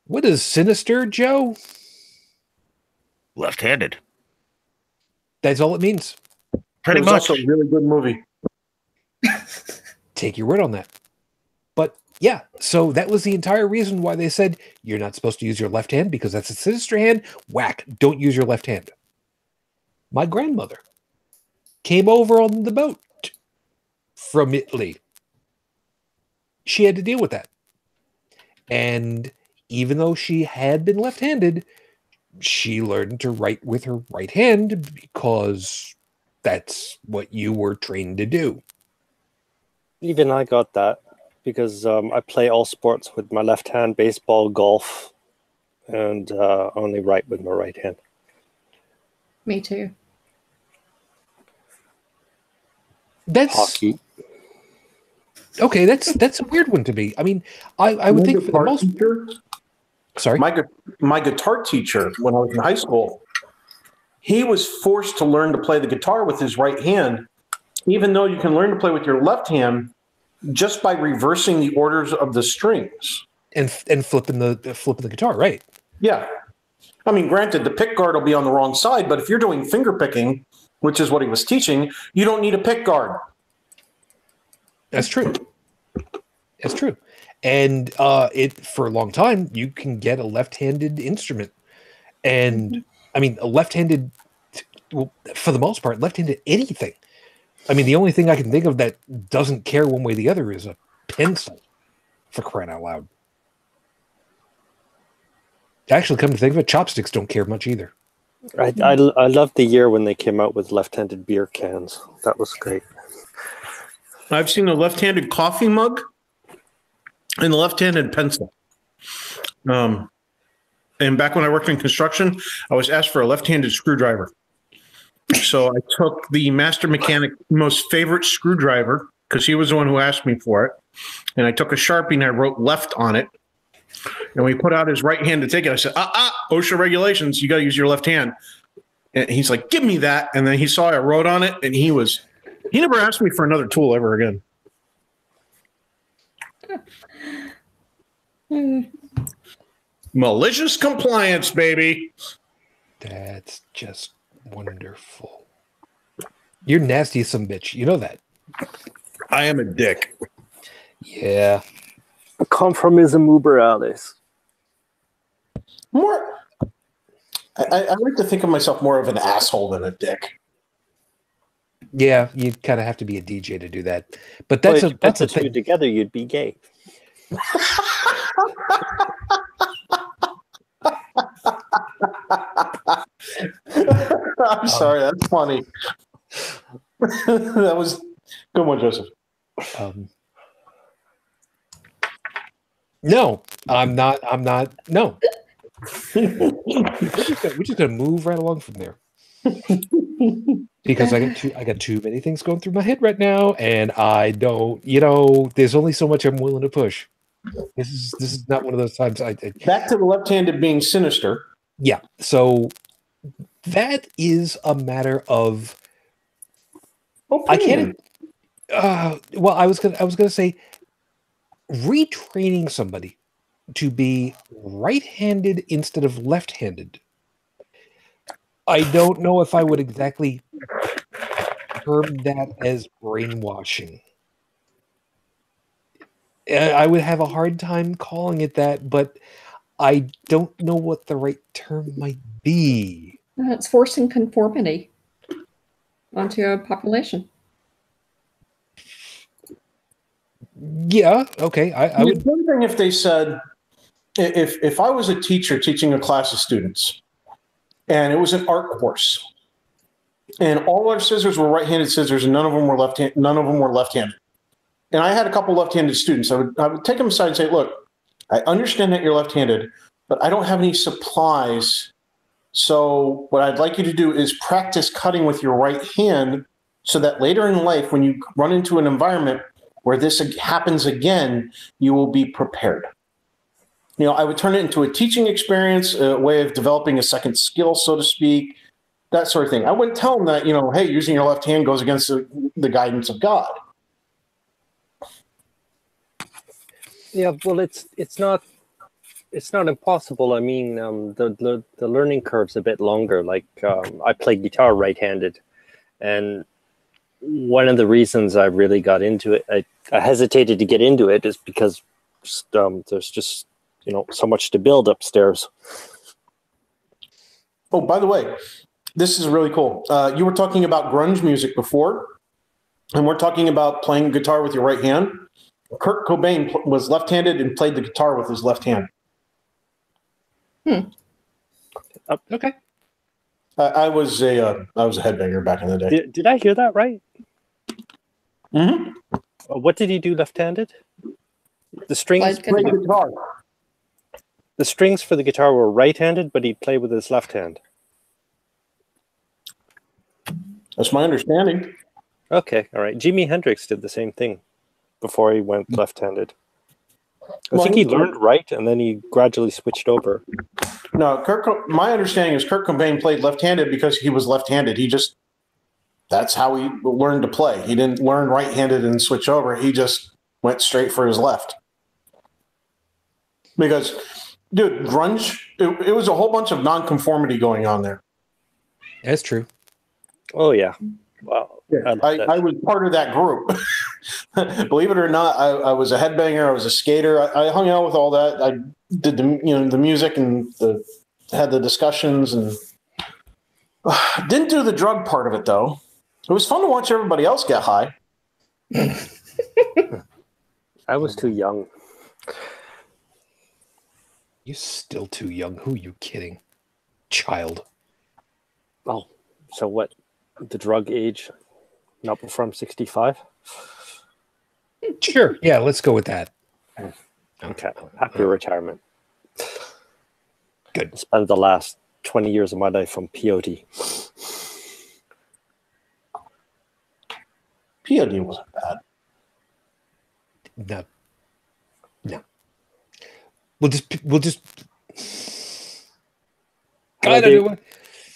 What is sinister, Joe? Left-handed. That's all it means. Pretty It was much. also a really good movie. Take your word on that. But yeah, so that was the entire reason why they said you're not supposed to use your left hand because that's a sinister hand. Whack, don't use your left hand. My grandmother came over on the boat from Italy. She had to deal with that. And even though she had been left-handed, she learned to write with her right hand because that's what you were trained to do. Even I got that because I play all sports with my left hand, baseball, golf, and only write with my right hand. Me too. That's Hockey. okay. That's a weird one to me. I mean, I would think for the most. Sorry, my guitar teacher when I was in high school, he was forced to learn to play the guitar with his right hand, even though you can learn to play with your left hand just by reversing the orders of the strings and flipping the guitar, right? Yeah. I mean, granted, the pick guard will be on the wrong side, but if you're doing finger picking, which is what he was teaching, you don't need a pick guard. That's true. That's true. And for a long time, you can get a left-handed instrument. And, I mean, a left-handed, well, for the most part, left-handed anything. I mean, the only thing I can think of that doesn't care one way or the other is a pencil, for crying out loud. Actually, come to think of it, chopsticks don't care much either. I loved the year when they came out with left-handed beer cans. That was great. I've seen a left-handed coffee mug and a left-handed pencil. And back when I worked in construction, I was asked for a left-handed screwdriver. So I took the master mechanic's most favorite screwdriver, because he was the one who asked me for it. And I took a Sharpie and I wrote left on it. And we put out his right hand to take it. I said, OSHA regulations, you got to use your left hand. And he's like, give me that. And then he saw I wrote on it, and he never asked me for another tool ever again. Malicious compliance, baby. That's just wonderful. You're nasty as some bitch. You know that. I am a dick. Yeah. Conformism uber alles. I like to think of myself more of an asshole than a dick. Yeah, you kind of have to be a DJ to do that. But that's Well, that's the a two thing. together, you'd be gay. I'm sorry, that's funny. That was good one, Joseph. No, I'm not. No, we're just gonna move right along from there because I got too many things going through my head right now, and I don't. There's only so much I'm willing to push. This is not one of those times. Back to the left-handed being sinister. Yeah. So that is a matter of. I can't. Well, I was gonna say retraining somebody to be right-handed instead of left-handed. I don't know if I would exactly term that as brainwashing. I would have a hard time calling it that, but I don't know what the right term might be. It's forcing conformity onto a population. Yeah, okay. I would. One thing if they said, if I was a teacher teaching a class of students, and it was an art course, and all our scissors were right-handed scissors, and none of them were left-handed, and I had a couple left-handed students, I would take them aside and say, look, I understand that you're left-handed, but I don't have any supplies. So what I'd like you to do is practice cutting with your right hand so that later in life, when you run into an environment where this happens again, you will be prepared. I would turn it into a teaching experience, a way of developing a second skill, so to speak, that sort of thing. I wouldn't tell them that, hey, using your left hand goes against the guidance of God. Yeah, well, it's not impossible. I mean, the learning curve's a bit longer. Like I play guitar right-handed, and one of the reasons I really got into it, I hesitated to get into it, is because there's just so much to build upstairs. Oh, by the way, this is really cool. You were talking about grunge music before, and we're talking about playing guitar with your right hand. Kurt Cobain was left-handed and played the guitar with his left hand. Okay. I was a headbanger back in the day. Did I hear that right? Mm-hmm. What did he do left-handed? The strings. Played the guitar. The strings for the guitar were right-handed, but he'd play with his left hand. That's my understanding. Okay, all right. Jimi Hendrix did the same thing before he went left-handed. I think he learned right, and then he gradually switched over. No, my understanding is Kurt Cobain played left-handed because he was left-handed. That's how he learned to play. He didn't learn right-handed and switch over. He just went straight for his left. Because, dude, grunge, it was a whole bunch of nonconformity going on there. That's true. Oh, yeah. Wow. Yeah, I was part of that group. Believe it or not, I was a headbanger. I was a skater. I hung out with all that. I did the music and had the discussions, and didn't do the drug part of it though. It was fun to watch everybody else get high. I was too young. You're still too young. Who are you kidding? Child. Oh, so what? The drug age? Not before I'm 65? Sure. Yeah, let's go with that. Okay. Happy retirement. Good. I spent the last 20 years of my life on peyote. Peyote wasn't bad. No. We'll just. God, I don't know.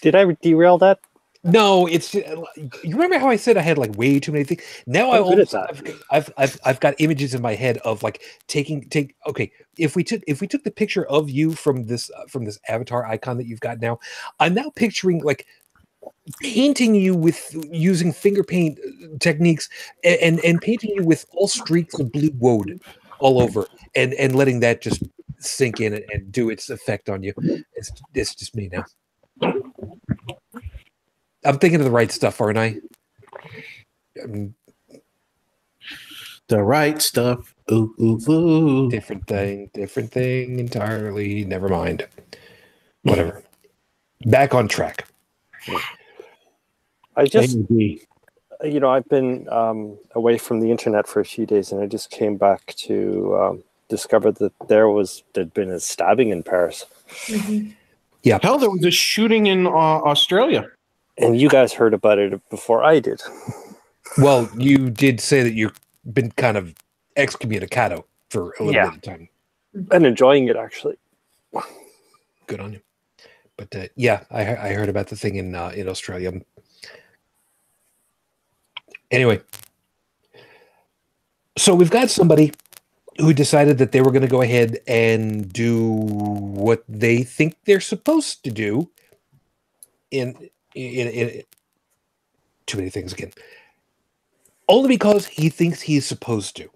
Did I derail that? No, it's. You remember how I said I had like way too many things? Now I've got images in my head of like Okay, if we took the picture of you from this avatar icon that you've got now, I'm now picturing like painting you with using finger paint techniques and painting you with all streaks of blue woad all over and letting that just sink in and do its effect on you. It's just me now. I'm thinking of the right stuff, aren't I? The right stuff. Ooh, ooh, ooh. Different thing entirely. Never mind. Whatever. Back on track. I just, Maybe. I've been away from the internet for a few days, and I just came back to discover that there'd been a stabbing in Paris. Mhm. Yeah. Hell, there was a shooting in Australia. And you guys heard about it before I did. Well, you did say that you've been kind of excommunicado for a little bit of time. And enjoying it, actually. Good on you. But yeah, I heard about the thing in Australia. Anyway, so we've got somebody who decided that they were going to go ahead and do what they think they're supposed to do in too many things again. Only because he thinks he's supposed to.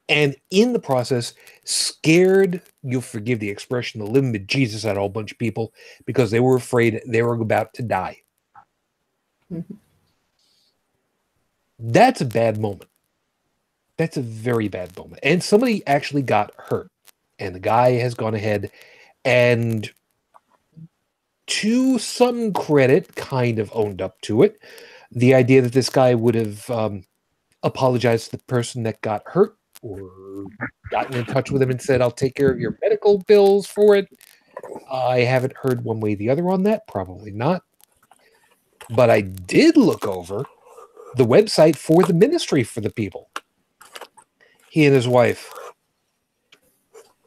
And in the process, scared, you'll forgive the expression, the living bejesus out of a whole bunch of people because they were afraid they were about to die. Mhm. That's a bad moment. That's a very bad moment. And somebody actually got hurt. And the guy has gone ahead and, to some credit, kind of owned up to it. The idea that this guy would have apologized to the person that got hurt or gotten in touch with him and said, I'll take care of your medical bills for it. I haven't heard one way or the other on that. Probably not. But I did look over the website for the ministry for the people. He and his wife.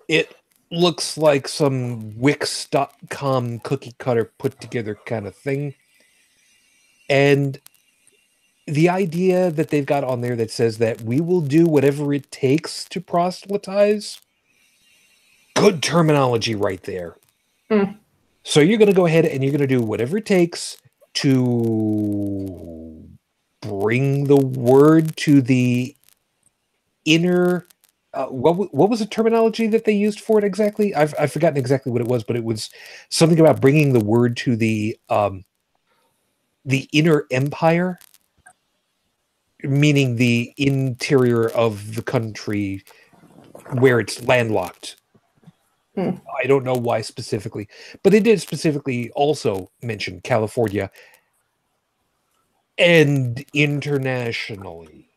It looks like some Wix.com cookie cutter put together kind of thing. And the idea that they've got on there that says that we will do whatever it takes to proselytize. Good terminology right there. Mm. So you're going to go ahead and you're going to do whatever it takes to bring the word to the inner. What was the terminology that they used for it exactly? I've forgotten exactly what it was, but it was something about bringing the word to the inner empire, meaning the interior of the country where it's landlocked. I don't know why specifically, but they did specifically also mention California and internationally.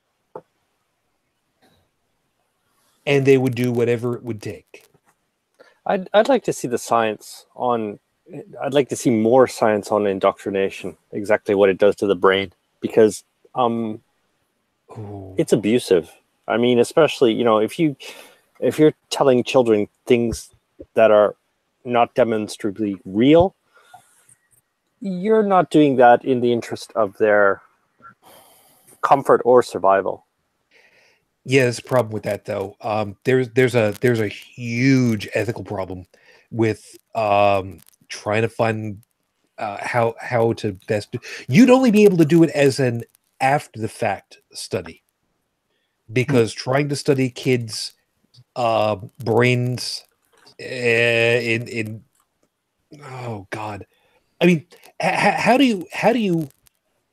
And they would do whatever it would take. I'd like to see the science on. I'd like to see more science on indoctrination, exactly what it does to the brain, because it's abusive. I mean, especially if you're telling children things that are not demonstrably real, you're not doing that in the interest of their comfort or survival. Yeah, there's a problem with that though. There's a huge ethical problem with trying to find how to best do. You'd only be able to do it as an after the fact study, because trying to study kids' brains in oh god, I mean, how do you?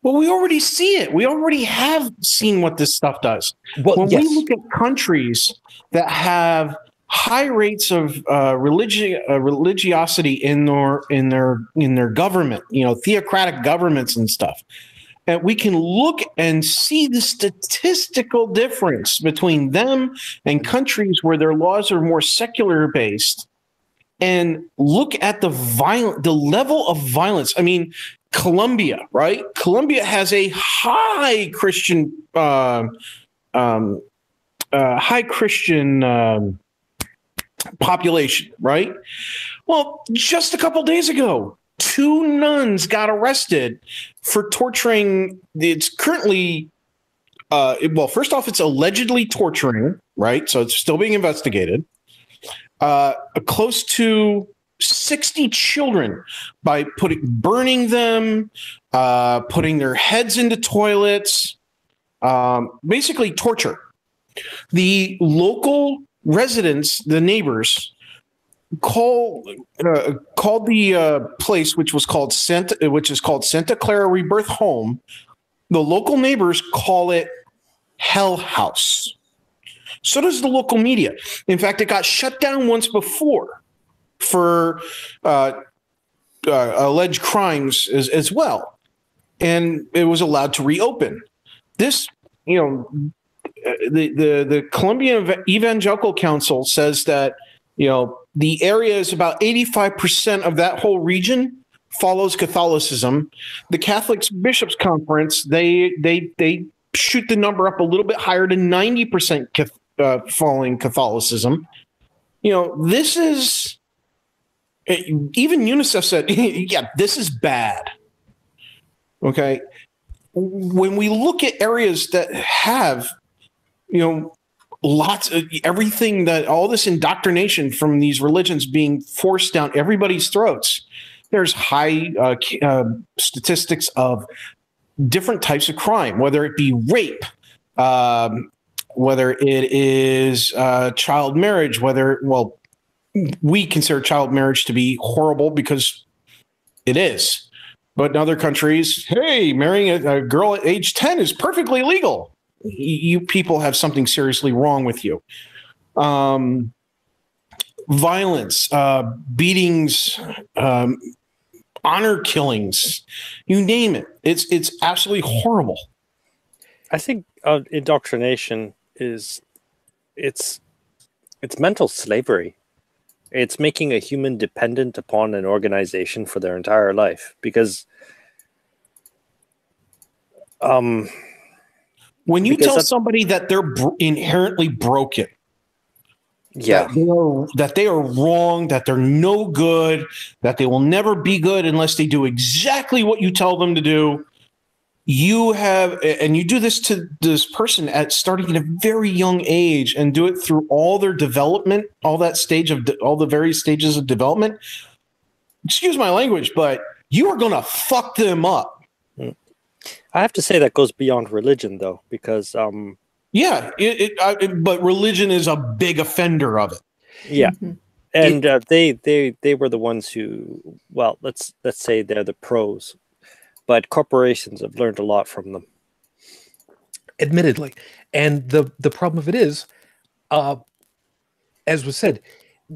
Well, we already see it. We already have seen what this stuff does. Well, When yes. we look at countries that have high rates of religiosity in their government, theocratic governments and stuff, and we can look and see the statistical difference between them and countries where their laws are more secular based, and look at the level of violence. I mean, Colombia, right? Colombia has a high Christian population, right? Well, just a couple days ago, 2 nuns got arrested for torturing. It's currently, first off, it's allegedly torturing, right? So it's still being investigated. Close to 60 children by burning them, putting their heads into toilets, basically torture. The local residents, the neighbors, called the place, which is called Santa Clara Rebirth Home, The local neighbors call it Hell House. So does the local media. In fact, it got shut down once before for alleged crimes as well, and it was allowed to reopen. This, the Colombian Evangelical Council says that the area is about 85% of that whole region follows Catholicism. The Catholic Bishops' Conference they shoot the number up a little bit higher to 90% following Catholicism. This is, even UNICEF said, yeah, this is bad. Okay. When we look at areas that have, lots of everything, that all this indoctrination from these religions being forced down everybody's throats, there's high statistics of different types of crime, whether it be rape, whether it is child marriage, we consider child marriage to be horrible because it is. But in other countries, hey, marrying a girl at age 10 is perfectly legal. You people have something seriously wrong with you. Violence, beatings, honor killings, you name it. It's absolutely horrible. I think indoctrination it's mental slavery. It's making a human dependent upon an organization for their entire life, because when you tell somebody that they're inherently broken, yeah, that they are wrong, that they're no good, that they will never be good unless they do exactly what you tell them to do, and you do this to this person starting at a very young age, and do it through all their development, all the various stages of development. Excuse my language, but you are going to fuck them up. I have to say that goes beyond religion, though, because but religion is a big offender of it. Yeah, and they were the ones who, well, let's say they're the pros. But corporations have learned a lot from them. Admittedly. And the problem of it is, as was said,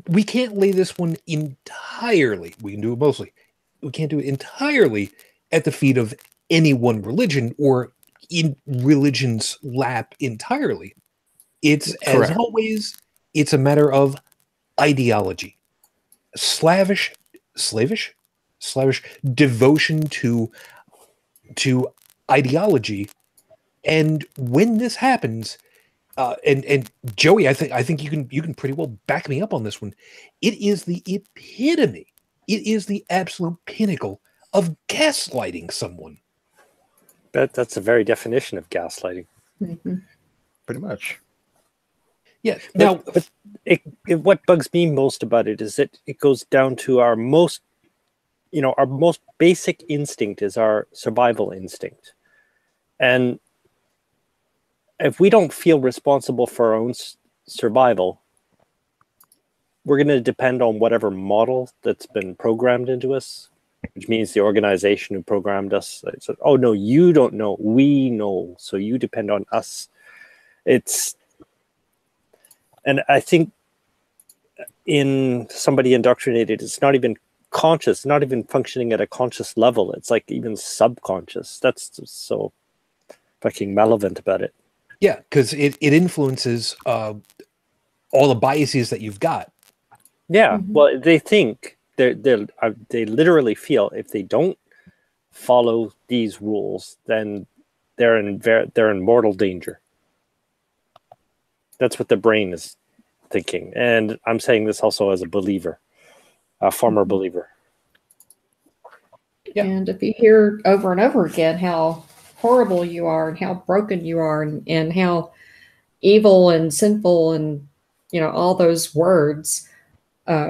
we can't lay this one entirely. We can do it mostly. We can't do it entirely at the feet of any one religion or in religion's lap entirely. It's, correct. As always, it's a matter of ideology. Slavish devotion to ideology, and when this happens, and Joey, I think you can pretty well back me up on this one. It is the epitome. It is the absolute pinnacle of gaslighting someone. That's the very definition of gaslighting. Mm-hmm. Pretty much. Yeah. Now, but what bugs me most about it is that it goes down to our most basic instinct is our survival instinct. And if we don't feel responsible for our own survival, we're going to depend on whatever model that's been programmed into us, which means the organization who programmed us said, oh, no, you don't know. We know. So you depend on us. And I think in somebody indoctrinated, it's not even conscious, not even functioning at a conscious level. It's like even subconscious. That's just so fucking malevolent about it. Yeah, because it influences all the biases that you've got. Yeah, Mm-hmm. well, they think they literally feel if they don't follow these rules, then they're in mortal danger. That's what the brain is thinking, and I'm saying this also as a believer. A former believer. Yeah. And if you hear over and over again how horrible you are and how broken you are and how evil and sinful and all those words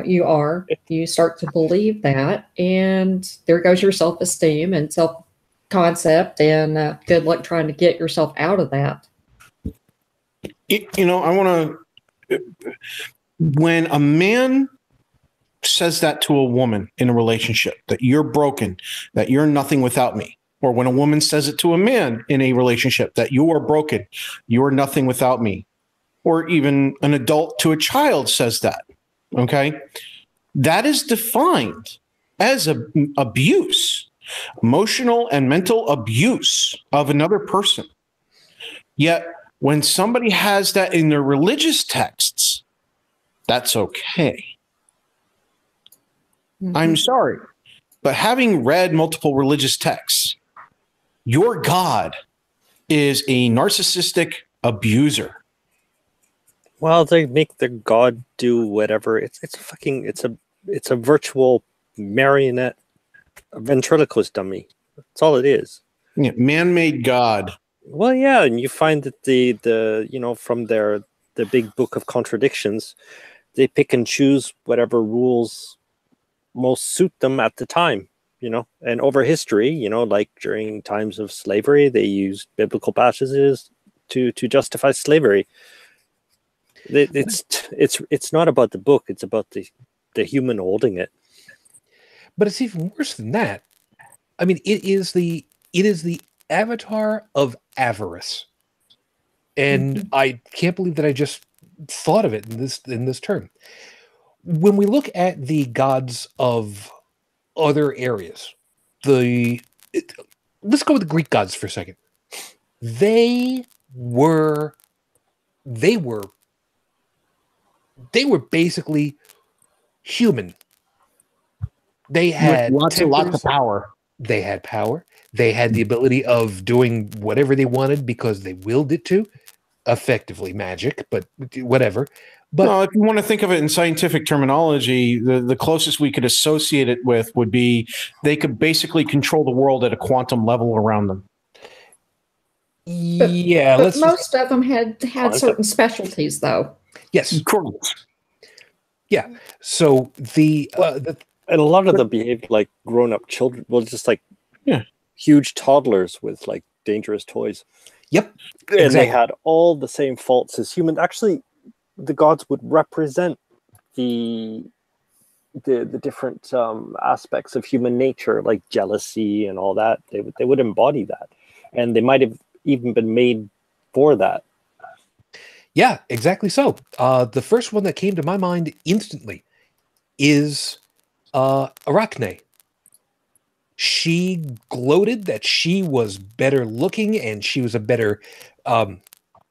you are, you start to believe that, and there goes your self-esteem and self-concept, and good luck trying to get yourself out of that. I want to, when a man says that to a woman in a relationship, that you're broken, that you're nothing without me, or when a woman says it to a man in a relationship that you are broken, you are nothing without me, or even an adult to a child says that, okay, that is defined as abuse, emotional and mental abuse of another person. Yet when somebody has that in their religious texts, that's okay. I'm sorry, but having read multiple religious texts, your God is a narcissistic abuser. Well, they make their God do whatever. It's a virtual marionette, a ventriloquist dummy. That's all it is. Yeah, man-made God. Well, yeah, and you find that the from the big book of contradictions, they pick and choose whatever rules most suit them at the time, and over history, like during times of slavery, they used biblical passages to justify slavery. It's not about the book, it's about the human holding it. But it's even worse than that. I mean, it is the avatar of avarice. And I can't believe that I just thought of it in this term. When we look at the gods of other areas, let's go with the Greek gods for a second. They were basically human. They had lots of power. They had power. They had the ability of doing whatever they wanted because they willed it to. Effectively magic, but whatever. But well, if you want to think of it in scientific terminology, the closest we could associate it with would be they could basically control the world at a quantum level around them. But most of them had certain specialties, though. Yes, correct. Yeah. So and a lot of them behaved like grown-up children. Well, just like huge toddlers with like dangerous toys. Yep. And exactly. they had all the same faults as humans. Actually, the gods would represent the different aspects of human nature, like jealousy and all that. They would embody that, and they might have even been made for that. Yeah, exactly. So the first one that came to my mind instantly is Arachne. She gloated that she was better looking and she was a better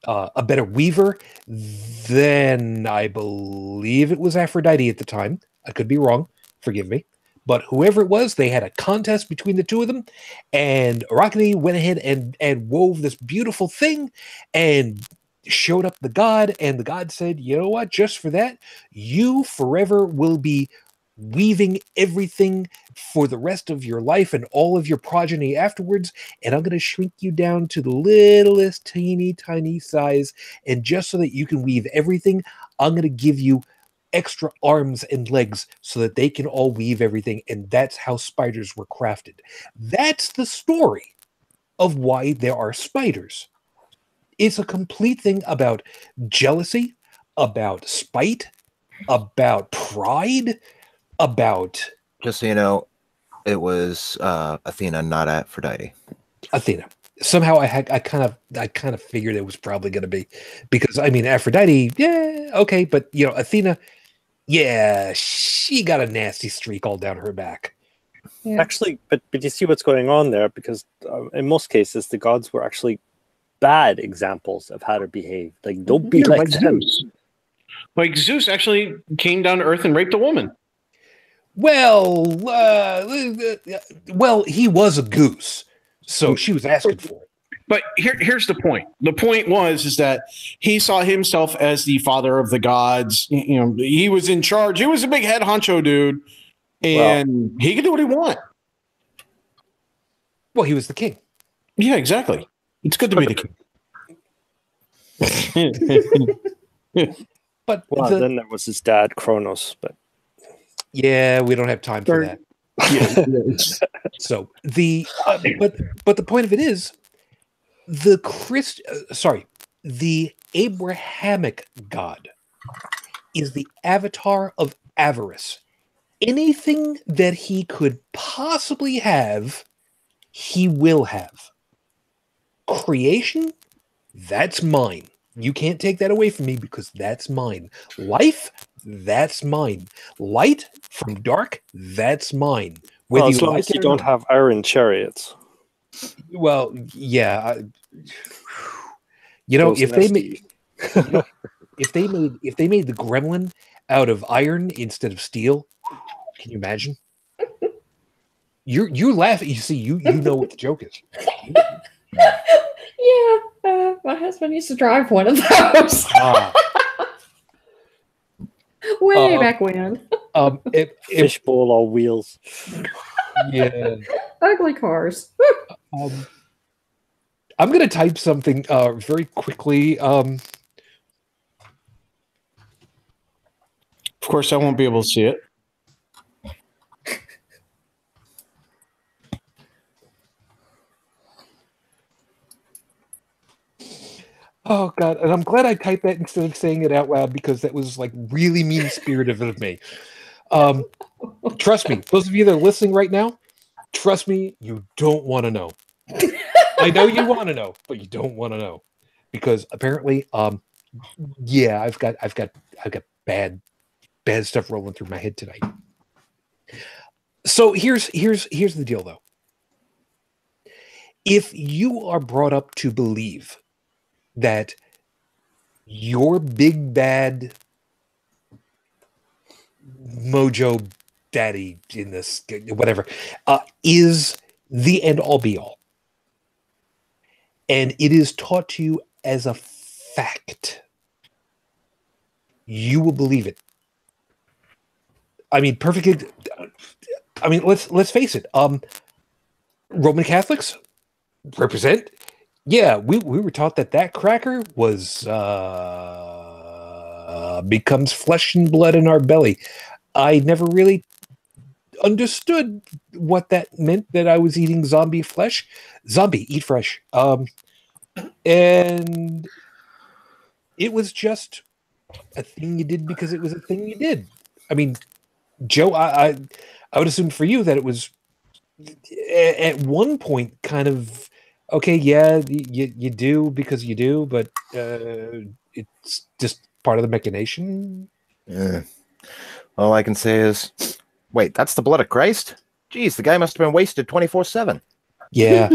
weaver than, I believe it was Aphrodite at the time. I could be wrong. Forgive me. But whoever it was, they had a contest between the two of them. And Arachne went ahead and wove this beautiful thing and showed up the god. And the god said, you know what? Just for that, you forever will be weaving everything for the rest of your life and all of your progeny afterwards, and I'm going to shrink you down to the littlest teeny tiny size, and just so that you can weave everything, I'm going to give you extra arms and legs so that they can all weave everything. And that's how spiders were crafted. That's the story of why there are spiders. It's a complete thing about jealousy, about spite, about pride, about, just so you know, it was Athena, not Aphrodite. Athena. Somehow I kind of figured it was probably going to be, because I mean Aphrodite, yeah, okay, but Athena, yeah, she got a nasty streak all down her back. Yeah. Actually, but you see what's going on there, because in most cases the gods were actually bad examples of how to behave. Like, don't be like them. Zeus. Like Zeus actually came down to earth and raped a woman. Well, he was a goose, so she was asking for it. But here's the point. The point is that he saw himself as the father of the gods. He was in charge. He was a big head honcho dude, and he could do what he wanted. Well, he was the king. Yeah, exactly. It's good to be the king. But then there was his dad, Kronos, but. Yeah, we don't have time for that. So but the point of it is, the Abrahamic God is the avatar of avarice. Anything that he could possibly have, he will have. Creation, that's mine. You can't take that away from me because that's mine. Life, that's mine. Light from dark, that's mine. Well, Whether as long as it you or don't not. have iron chariots. Well, yeah. You know, Those if they nasty. made if they made the gremlin out of iron instead of steel, can you imagine? You laugh. You see, you know what the joke is. Yeah, my husband used to drive one of those Ah, way back when. Fishbowl on wheels. Yeah. Ugly cars. I'm going to type something very quickly. Of course, I won't be able to see it. Oh God! And I'm glad I typed that instead of saying it out loud because that was like really mean-spirited of me. Trust me, those of you that are listening right now, trust me, you don't want to know. I know you want to know, but you don't want to know because apparently, yeah, I've got bad stuff rolling through my head tonight. So here's the deal, though. If you are brought up to believe that your big bad mojo daddy in this whatever is the end all be all, and it is taught to you as a fact, you will believe it. I mean, perfect. I mean, let's face it. Roman Catholics represent. Yeah, we were taught that cracker was becomes flesh and blood in our belly. I never really understood what that meant, that I was eating zombie flesh. Zombie, eat fresh. And it was just a thing you did because it was a thing you did. I mean, Joe, I would assume for you that it was at one point kind of, okay, yeah, you do because you do, but it's just part of the machination. Yeah. All I can say is, wait, that's the blood of Christ? Geez, the guy must have been wasted 24/7. Yeah.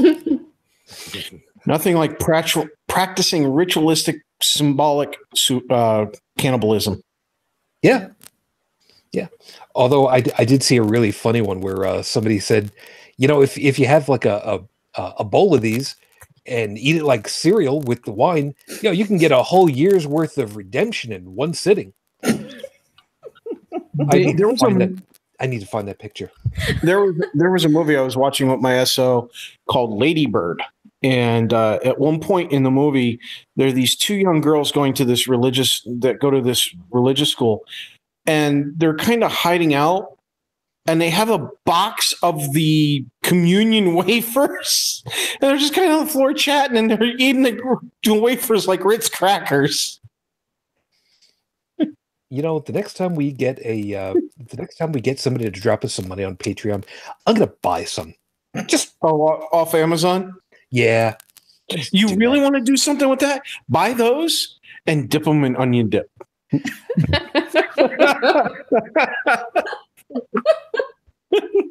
Nothing like practicing ritualistic, symbolic cannibalism. Yeah. Yeah. Although I did see a really funny one where somebody said, you know, if you have like a bowl of these and eat it like cereal with the wine, you know, you can get a whole year's worth of redemption in one sitting. I need to find that picture. There was a movie I was watching with my SO called Lady Bird. And at one point in the movie, there are these two young girls go to this religious school, and they're kind of hiding out, and they have a box of the communion wafers, and they're just kind of on the floor chatting, and they're eating the wafers like Ritz crackers. You know, the next time we get somebody to drop us some money on Patreon, I'm gonna buy some. Just off Amazon. Yeah. You really want to do something with that? Buy those and dip them in onion dip.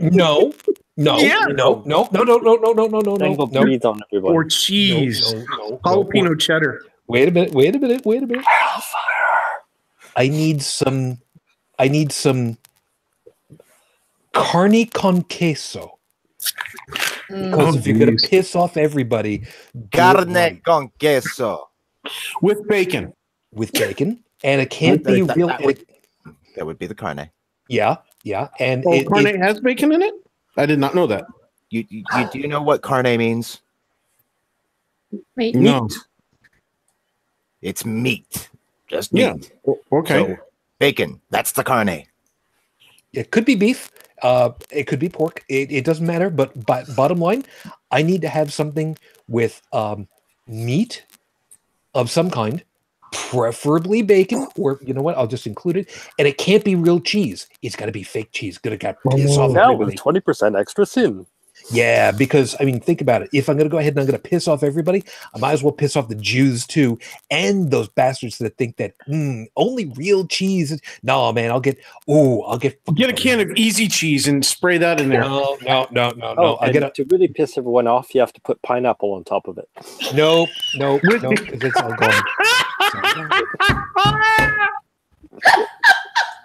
No. Yeah. No. Dangle breathe on everybody. Or cheese. No. Jalapeno cheddar. Wait a minute. Hellfire. I need some carne con queso. Because if you're going to piss off everybody, Carne con queso. With bacon. And it can't be real. That would be the carne. Yeah. And carne has bacon in it? I did not know that. You do you know what carne means? Meat. No. It's meat. Just meat. Yeah. Okay. So, bacon. That's the carne. It could be beef. It could be pork. It doesn't matter. But bottom line, I need to have something with meat of some kind, preferably bacon, or you know what? I'll just include it. And it can't be real cheese. It's got to be fake cheese. Gonna get piss off Now everybody. with 20% extra sin. Yeah, because I mean, think about it. If I'm going to go ahead and I'm going to piss off everybody, I might as well piss off the Jews too, and those bastards that think that only real cheese. No, man, I'll get Get a can of Easy Cheese and spray that in there. No. Oh, to really piss everyone off, you have to put pineapple on top of it. No, it's all gone.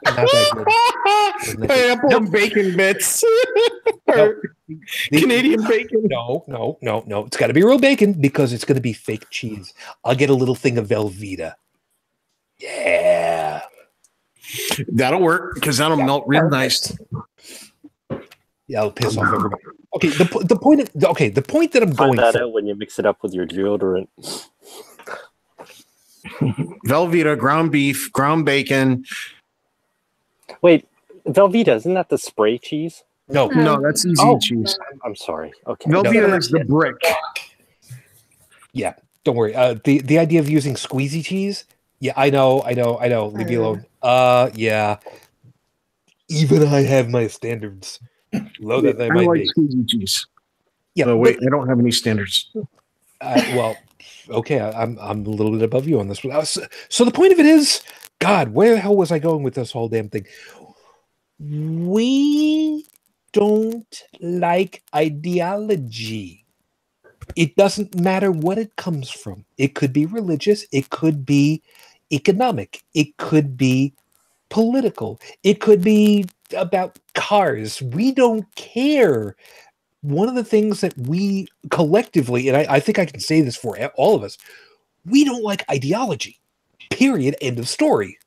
Not that good. Pineapple and bacon bits. Canadian bacon. No. It's got to be real bacon because it's going to be fake cheese. I'll get a little thing of Velveeta. Yeah. That'll work because that'll melt real nice. Yeah, I'll piss off everybody. Okay, the point that I'm going Find that for. out when you mix it up with your deodorant. Velveeta, ground beef, ground bacon. Wait, Velveeta, isn't that the spray cheese? No, that's Easy Cheese. I'm sorry. Okay. Velveeta is the brick. Yeah, don't worry. The idea of using squeezy cheese. Yeah, I know. Leave me alone. Yeah. Even I have my standards. Low that they I might like be. squeezy cheese. Yeah. Oh, wait, I don't have any standards. Well, okay. I'm a little bit above you on this one. So the point of it is, God, where the hell was I going with this whole damn thing? We don't like ideology. It doesn't matter what it comes from. It could be religious. It could be economic. It could be political. It could be about cars. We don't care. One of the things that we collectively, and I think I can say this for all of us, we don't like ideology. Period. End of story.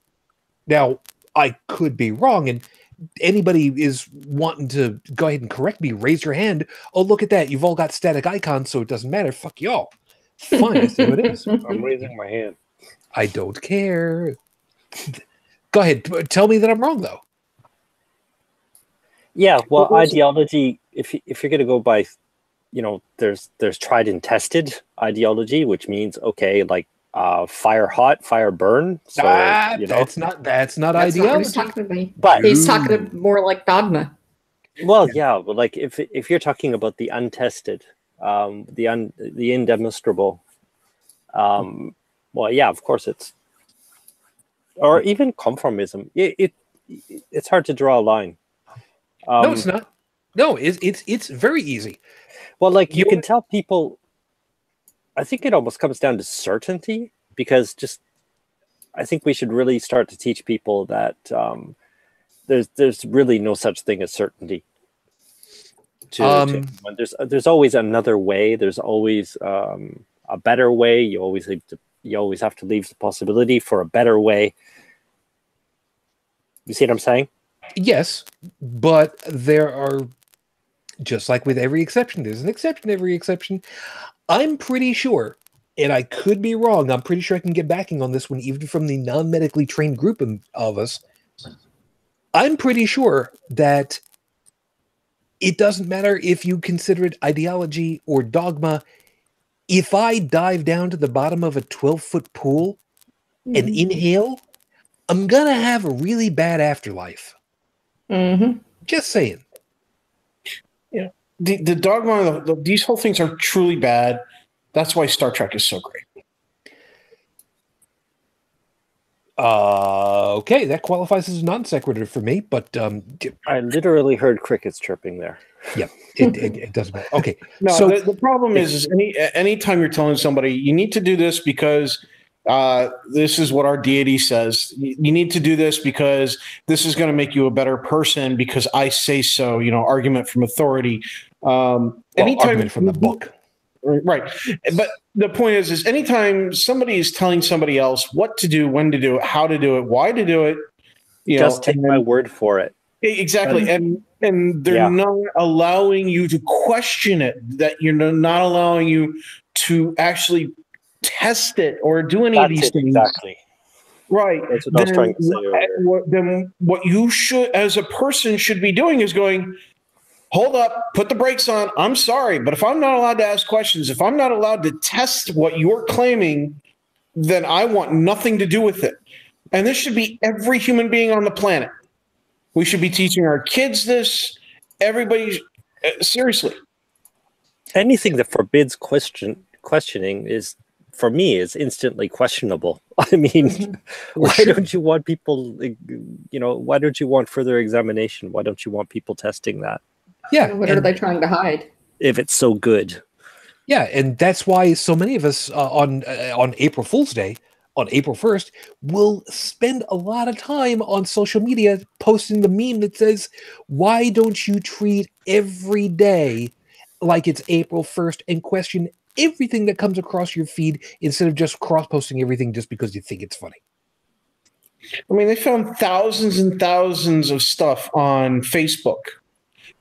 Now, I could be wrong, and anybody is wanting to go ahead and correct me, raise your hand. Oh, look at that. You've all got static icons, so it doesn't matter. Fuck y'all. Fine, I see what it is. I'm raising my hand. I don't care. Go ahead. Tell me that I'm wrong, though. Yeah, well, ideology, if you're going to go by, there's tried and tested ideology, which means, okay, like fire hot, fire burn. So, that's not ideology. He's talking to me. But He's talking more like dogma. Well, yeah, but like if you're talking about the untested, the indemonstrable, well, yeah, of course or even conformism. It's hard to draw a line. No, it's not. No, it's very easy. Well, like you can tell people. I think it almost comes down to certainty, because I think we should really start to teach people that there's really no such thing as certainty. There's always another way. There's always a better way. You always have to leave the possibility for a better way. You see what I'm saying? Yes, but there are, just like with every exception, there's an exception to every exception. I'm pretty sure, and I could be wrong, I'm pretty sure I can get backing on this one, even from the non-medically trained group of us. I'm pretty sure that it doesn't matter if you consider it ideology or dogma. If I dive down to the bottom of a 12-foot pool and inhale, I'm going to have a really bad afterlife. Mm-hmm. Just saying. Yeah, the dogma, these whole things are truly bad. That's why Star Trek is so great. Okay, that qualifies as a non sequitur for me, but I literally heard crickets chirping there. Yeah, it doesn't matter. Okay, no, so the problem is anytime you're telling somebody you need to do this because this is what our deity says. You need to do this because this is going to make you a better person because I say so. Argument from authority. Argument from the book. Right. But the point is anytime somebody is telling somebody else what to do, when to do it, how to do it, why to do it, just take my word for it. Exactly. And they're not allowing you to question it, that not allowing you to actually test it or do any of these things. Exactly. Right. That's what I was trying to say earlier. Then what you should, as a person, should be doing is going, hold up, put the brakes on. I'm sorry, but if I'm not allowed to ask questions, if I'm not allowed to test what you're claiming, then I want nothing to do with it. And this should be every human being on the planet. We should be teaching our kids this. Everybody, seriously. Anything that forbids questioning is, for me, is instantly questionable. I mean, why don't you want people, why don't you want further examination? Why don't you want people testing that? Yeah. What are they trying to hide? If it's so good. Yeah, and that's why so many of us on April Fool's Day, on April 1st, will spend a lot of time on social media posting the meme that says, why don't you treat every day like it's April 1st and question everything that comes across your feed instead of just cross-posting everything just because you think it's funny. I mean, they found thousands and thousands of stuff on Facebook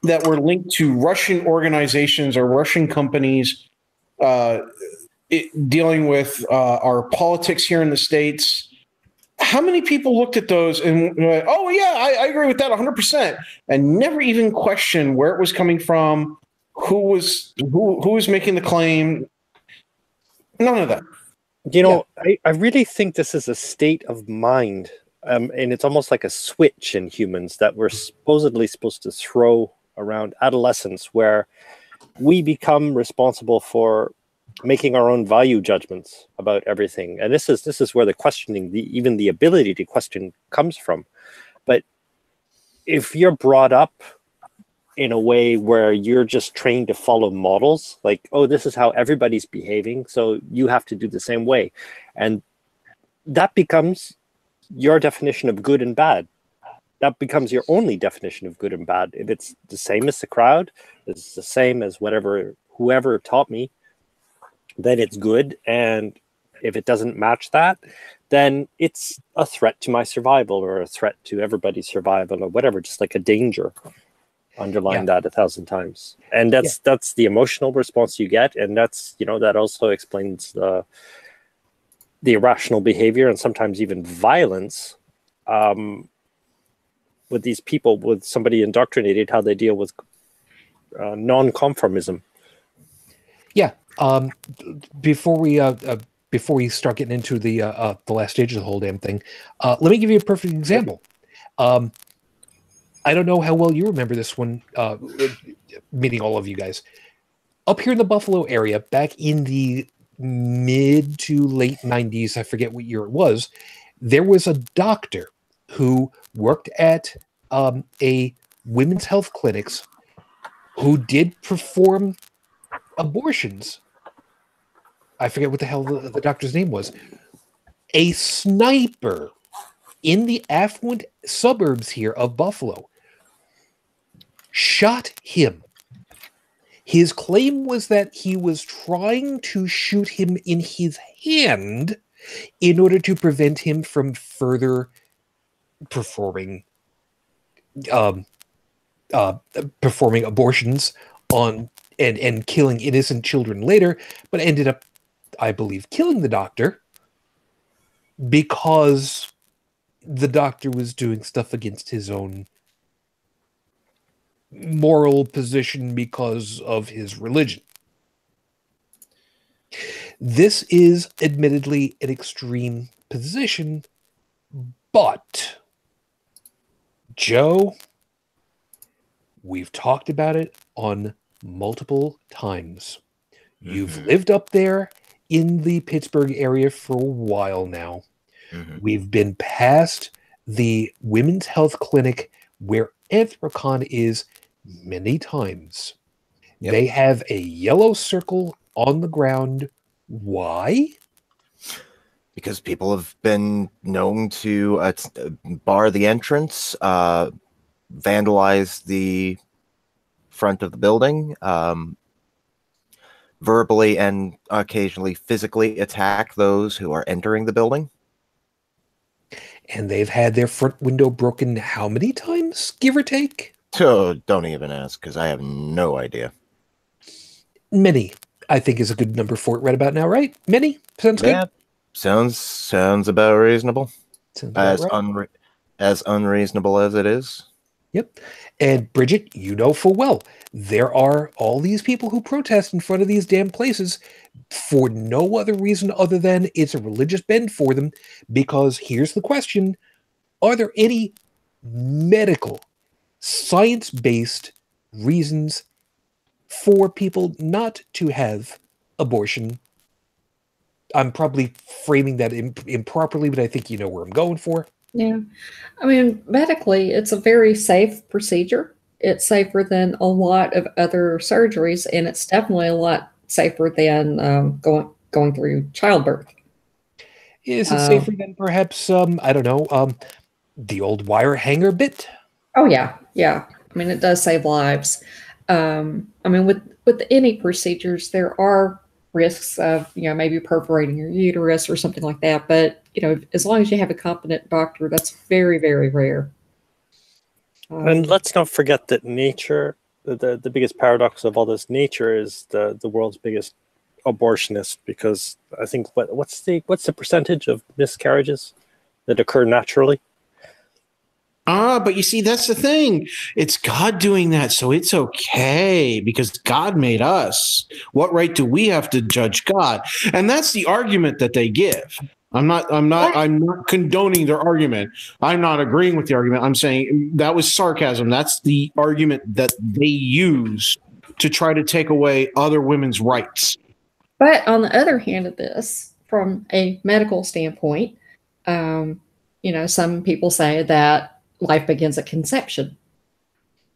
that were linked to Russian organizations or Russian companies dealing with our politics here in the States. How many people looked at those and were like, oh, yeah, I agree with that 100%, and never even questioned where it was coming from, who was making the claim? None of that. I really think this is a state of mind, and it's almost like a switch in humans that we're supposedly supposed to throw around adolescence, where we become responsible for making our own value judgments about everything. And this is where the questioning, even the ability to question, comes from. But if you're brought up in a way where you're just trained to follow models, like, oh, this is how everybody's behaving, so you have to do the same way, and that becomes your definition of good and bad. That becomes your only definition of good and bad. If it's the same as the crowd, it's the same as whoever taught me, then it's good. And if it doesn't match that, then it's a threat to my survival, or a threat to everybody's survival, or whatever, just like a danger. Underline that 1,000 times. And that's the emotional response you get. And that's, that also explains the irrational behavior and sometimes even violence with these people, with somebody indoctrinated, how they deal with non-conformism. Yeah. Before we start getting into the last stage of the whole damn thing, let me give you a perfect example. I don't know how well you remember this one, meeting all of you guys. Up here in the Buffalo area, back in the mid to late 90s, I forget what year it was, there was a doctor who worked at a women's health clinics who did perform abortions. I forget what the hell the doctor's name was. A sniper in the affluent suburbs here of Buffalo shot him. His claim was that he was trying to shoot him in his hand in order to prevent him from further performing abortions on and killing innocent children later, but ended up, I believe, killing the doctor because the doctor was doing stuff against his own moral position because of his religion. This is admittedly an extreme position, but Joe, we've talked about it on multiple times. Mm-hmm. You've lived up there in the Pittsburgh area for a while now. Mm-hmm. We've been past the women's health clinic where Anthrocon is many times. Yep. They have a yellow circle on the ground. Why? Because people have been known to bar the entrance, vandalize the front of the building, verbally and occasionally physically attack those who are entering the building. And they've had their front window broken how many times, give or take? Oh, don't even ask, because I have no idea. Many, I think, is a good number for it right about now, right? Many? Sounds good? Sounds about reasonable. Sounds about right. As unreasonable as it is. Yep. And Bridget, you know full well, there are all these people who protest in front of these damn places for no other reason other than it's a religious bend for them, because here's the question: are there any medical, science-based reasons for people not to have abortion. I'm probably framing that improperly, but I think you know where I'm going for. Yeah. I mean, medically, it's a very safe procedure. It's safer than a lot of other surgeries, and it's definitely a lot safer than going through childbirth. Is it safer than perhaps, I don't know, the old wire hanger bit? Oh, yeah. Yeah. I mean, it does save lives. I mean, with any procedures, there are risks of, maybe perforating your uterus or something like that. But, as long as you have a competent doctor, that's very, very rare. And let's not forget that nature, the biggest paradox of all this, nature is the world's biggest abortionist, because I think what's the percentage of miscarriages that occur naturally? But you see, that's the thing. It's God doing that, so it's okay because God made us. What right do we have to judge God? And that's the argument that they give. I'm not condoning their argument. I'm not agreeing with the argument. I'm saying that was sarcasm. That's the argument that they use to try to take away other women's rights. But on the other hand of this, from a medical standpoint, some people say that life begins at conception.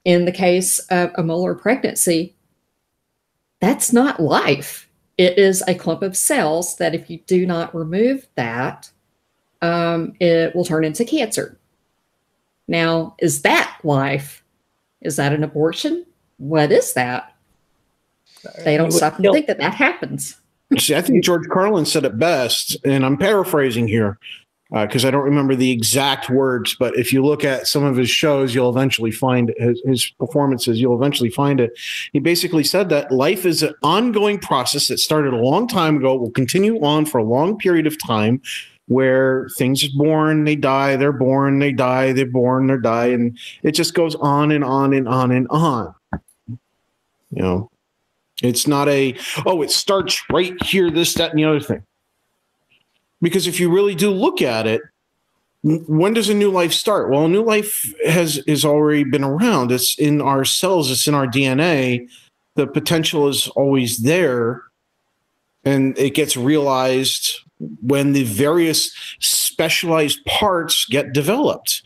In the case of a molar pregnancy, that's not life. It is a clump of cells that if you do not remove that, it will turn into cancer. Now, is that life? Is that an abortion? What is that? They don't stop and think that happens. See, I think George Carlin said it best, and I'm paraphrasing here because I don't remember the exact words, but if you look at some of his shows, you'll eventually find his performances, you'll eventually find it. He basically said that life is an ongoing process that started a long time ago, will continue on for a long period of time, where things are born, they die, they're born, they die, they're born, they die, and it just goes on and on and on and on. It's not it starts right here, this, that, and the other thing. Because if you really do look at it, when does a new life start? Well, a new life has already been around. It's in our cells. It's in our DNA. The potential is always there. And it gets realized when the various specialized parts get developed.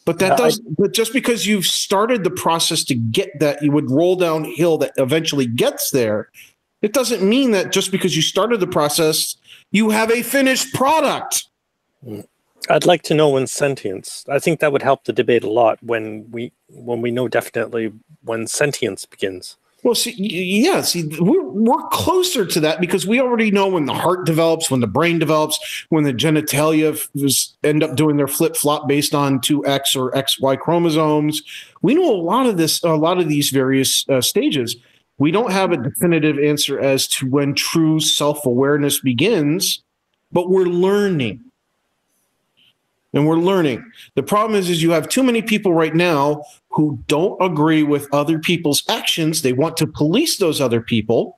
But but just because you've started the process to get that, you would roll downhill that eventually gets there. It doesn't mean that just because you started the process, you have a finished product. I'd like to know when sentience. I think that would help the debate a lot when we know definitely when sentience begins. Well, we're closer to that because we already know when the heart develops, when the brain develops, when the genitalia end up doing their flip-flop based on 2X or XY chromosomes. We know a lot of these various stages. We don't have a definitive answer as to when true self-awareness begins, but we're learning. And we're learning. The problem is you have too many people right now who don't agree with other people's actions. They want to police those other people,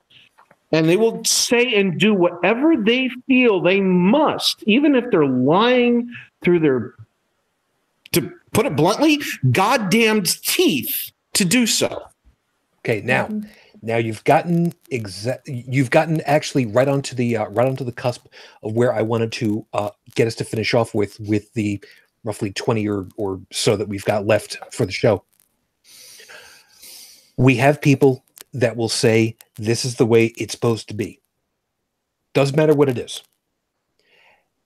and they will say and do whatever they feel they must, even if they're lying through their, to put it bluntly, goddamned teeth to do so. Okay, now you've gotten actually right onto the cusp of where I wanted to get us to finish off with the roughly 20 or so that we've got left for the show. We have people that will say this is the way it's supposed to be. Doesn't matter what it is.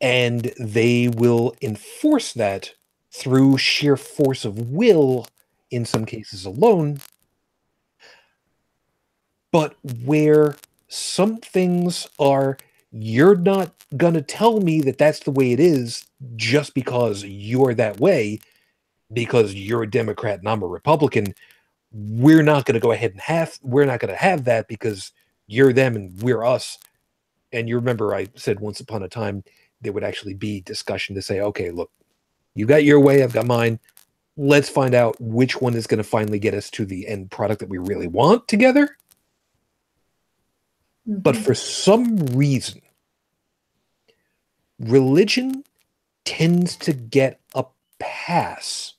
And they will enforce that through sheer force of will, in some cases alone. But where some things are, you're not going to tell me that that's the way it is just because you're that way, because you're a Democrat and I'm a Republican. We're not going to go ahead and we're not going to have that because you're them and we're us. And you remember I said once upon a time, there would actually be discussion to say, okay, look, you got your way, I've got mine. Let's find out which one is going to finally get us to the end product that we really want together. But for some reason, religion tends to get a pass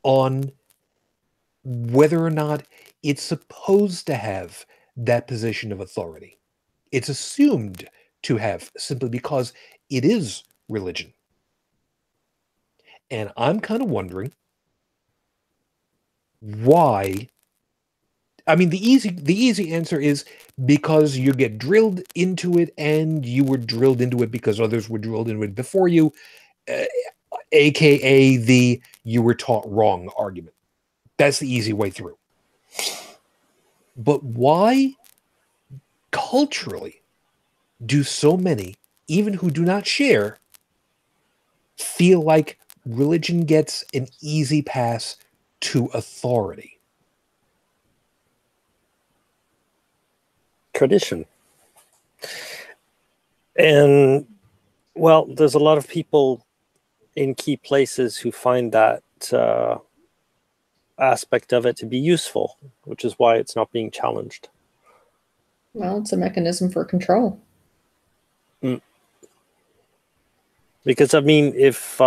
on whether or not it's supposed to have that position of authority. It's assumed to have, simply because it is religion. And I'm kind of wondering why. I mean, the easy answer is because you get drilled into it, and you were drilled into it because others were drilled into it before you, aka the you were taught wrong argument. That's the easy way through. But why, culturally, do so many, even who do not share, feel like religion gets an easy pass to authority? Tradition. And, well, there's a lot of people in key places who find that aspect of it to be useful, which is why it's not being challenged. Well, it's a mechanism for control. Because, I mean, if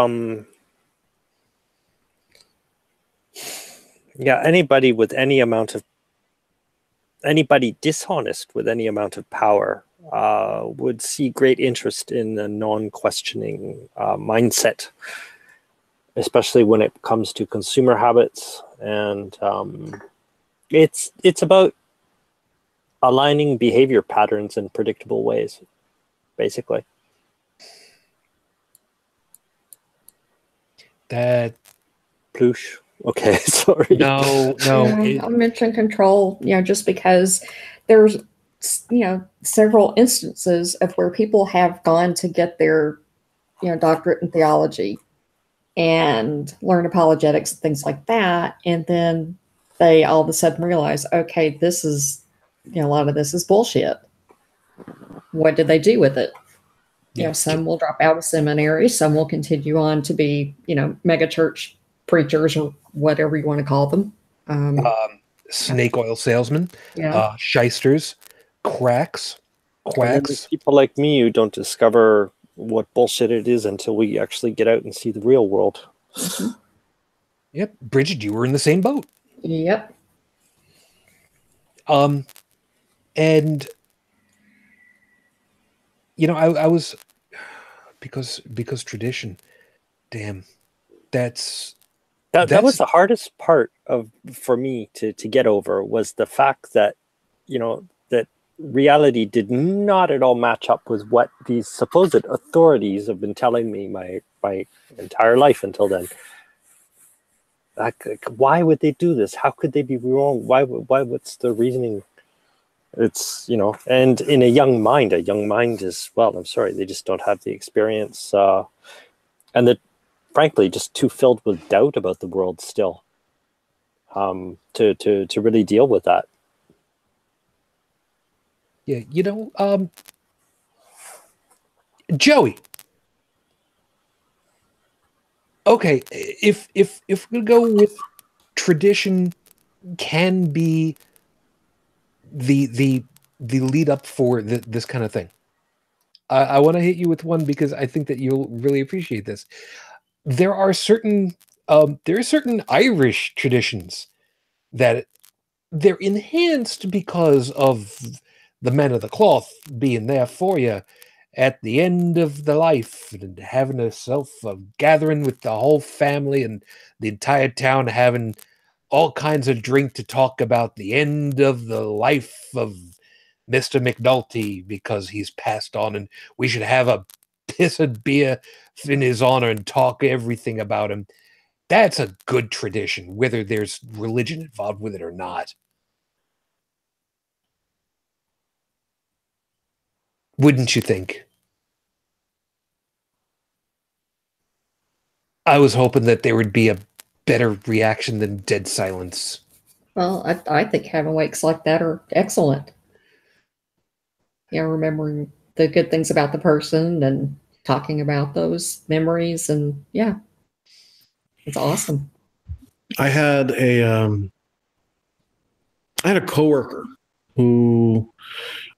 anybody dishonest with any amount of power would see great interest in a non-questioning mindset, especially when it comes to consumer habits. And it's about aligning behavior patterns in predictable ways, basically. That Ploosh. Okay, sorry. no. I'll mention control, just because there's, several instances of where people have gone to get their, doctorate in theology and learn apologetics and things like that. And then they all of a sudden realize, okay, this is, a lot of this is bullshit. What did they do with it? Some will drop out of seminary, some will continue on to be, mega church preachers or whatever you want to call them. Snake oil salesmen, shysters, quacks. People like me who don't discover what bullshit it is until we actually get out and see the real world. Mm-hmm. Yep. Bridget, you were in the same boat. Yep. And I was, because tradition, damn, that was the hardest part for me to get over, was the fact that, that reality did not at all match up with what these supposed authorities have been telling me my entire life until then. Like, why would they do this? How could they be wrong? Why? What's the reasoning? It's, and in a young mind is, well, I'm sorry, they just don't have the experience, and they're frankly just too filled with doubt about the world still, to really deal with that. Yeah, Joey. Okay, if we go with tradition, can be the lead up for this kind of thing. I want to hit you with one because I think that you'll really appreciate this. There are certain Irish traditions that they're enhanced because of the men of the cloth being there for you at the end of the life, and having a gathering with the whole family and the entire town, having all kinds of drink to talk about the end of the life of Mr. McNulty because he's passed on, and we should have a piss of beer in his honor and talk everything about him. That's a good tradition, whether there's religion involved with it or not. Wouldn't you think? I was hoping that there would be a better reaction than dead silence. Well, I think having wakes like that are excellent. Remembering the good things about the person and talking about those memories, and it's awesome. I had a coworker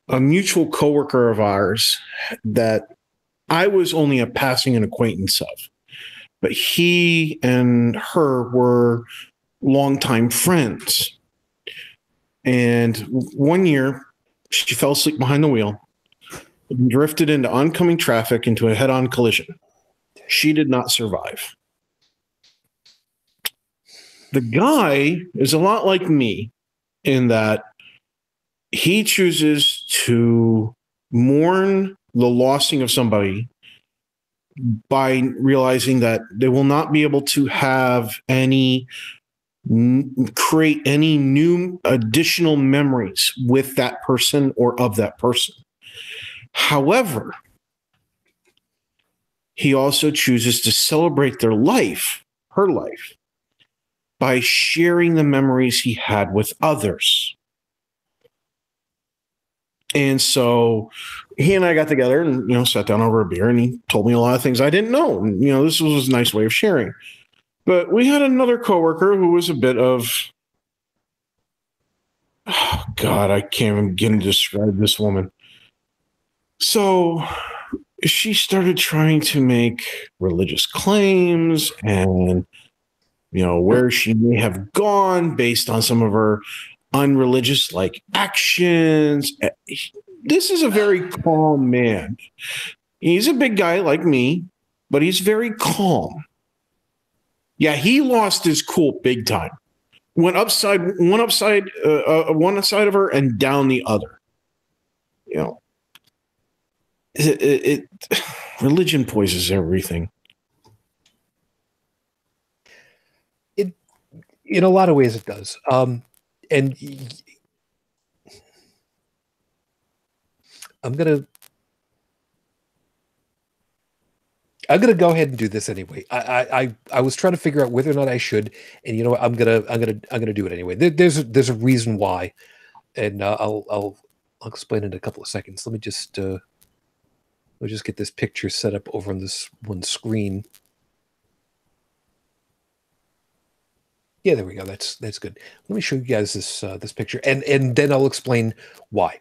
a mutual coworker of ours that I was only a passing an acquaintance of, but he and her were longtime friends. And one year, she fell asleep behind the wheel and drifted into oncoming traffic into a head-on collision. She did not survive. The guy is a lot like me in that he chooses to mourn the losing of somebody by realizing that they will not be able to have create any new additional memories with that person or of that person. However, he also chooses to celebrate their life, her life, by sharing the memories he had with others. And so he and I got together and, sat down over a beer, and he told me a lot of things I didn't know. And, this was a nice way of sharing. But we had another coworker who was a bit of, oh God, I can't even begin to describe this woman. So she started trying to make religious claims and, where she may have gone based on some of her unreligious actions. This is a very calm man. He's a big guy like me, but he's very calm. Yeah, he lost his cool big time. Went upside one side of her and down the other. Religion poisons everything. In a lot of ways, it does. And I'm gonna go ahead and do this anyway. I was trying to figure out whether or not I should, and you know what? I'm gonna do it anyway. There's a reason why, and I'll explain it in a couple of seconds. Let me just get this picture set up over on this one screen. Yeah, there we go. That's good. Let me show you guys this picture, and then I'll explain why.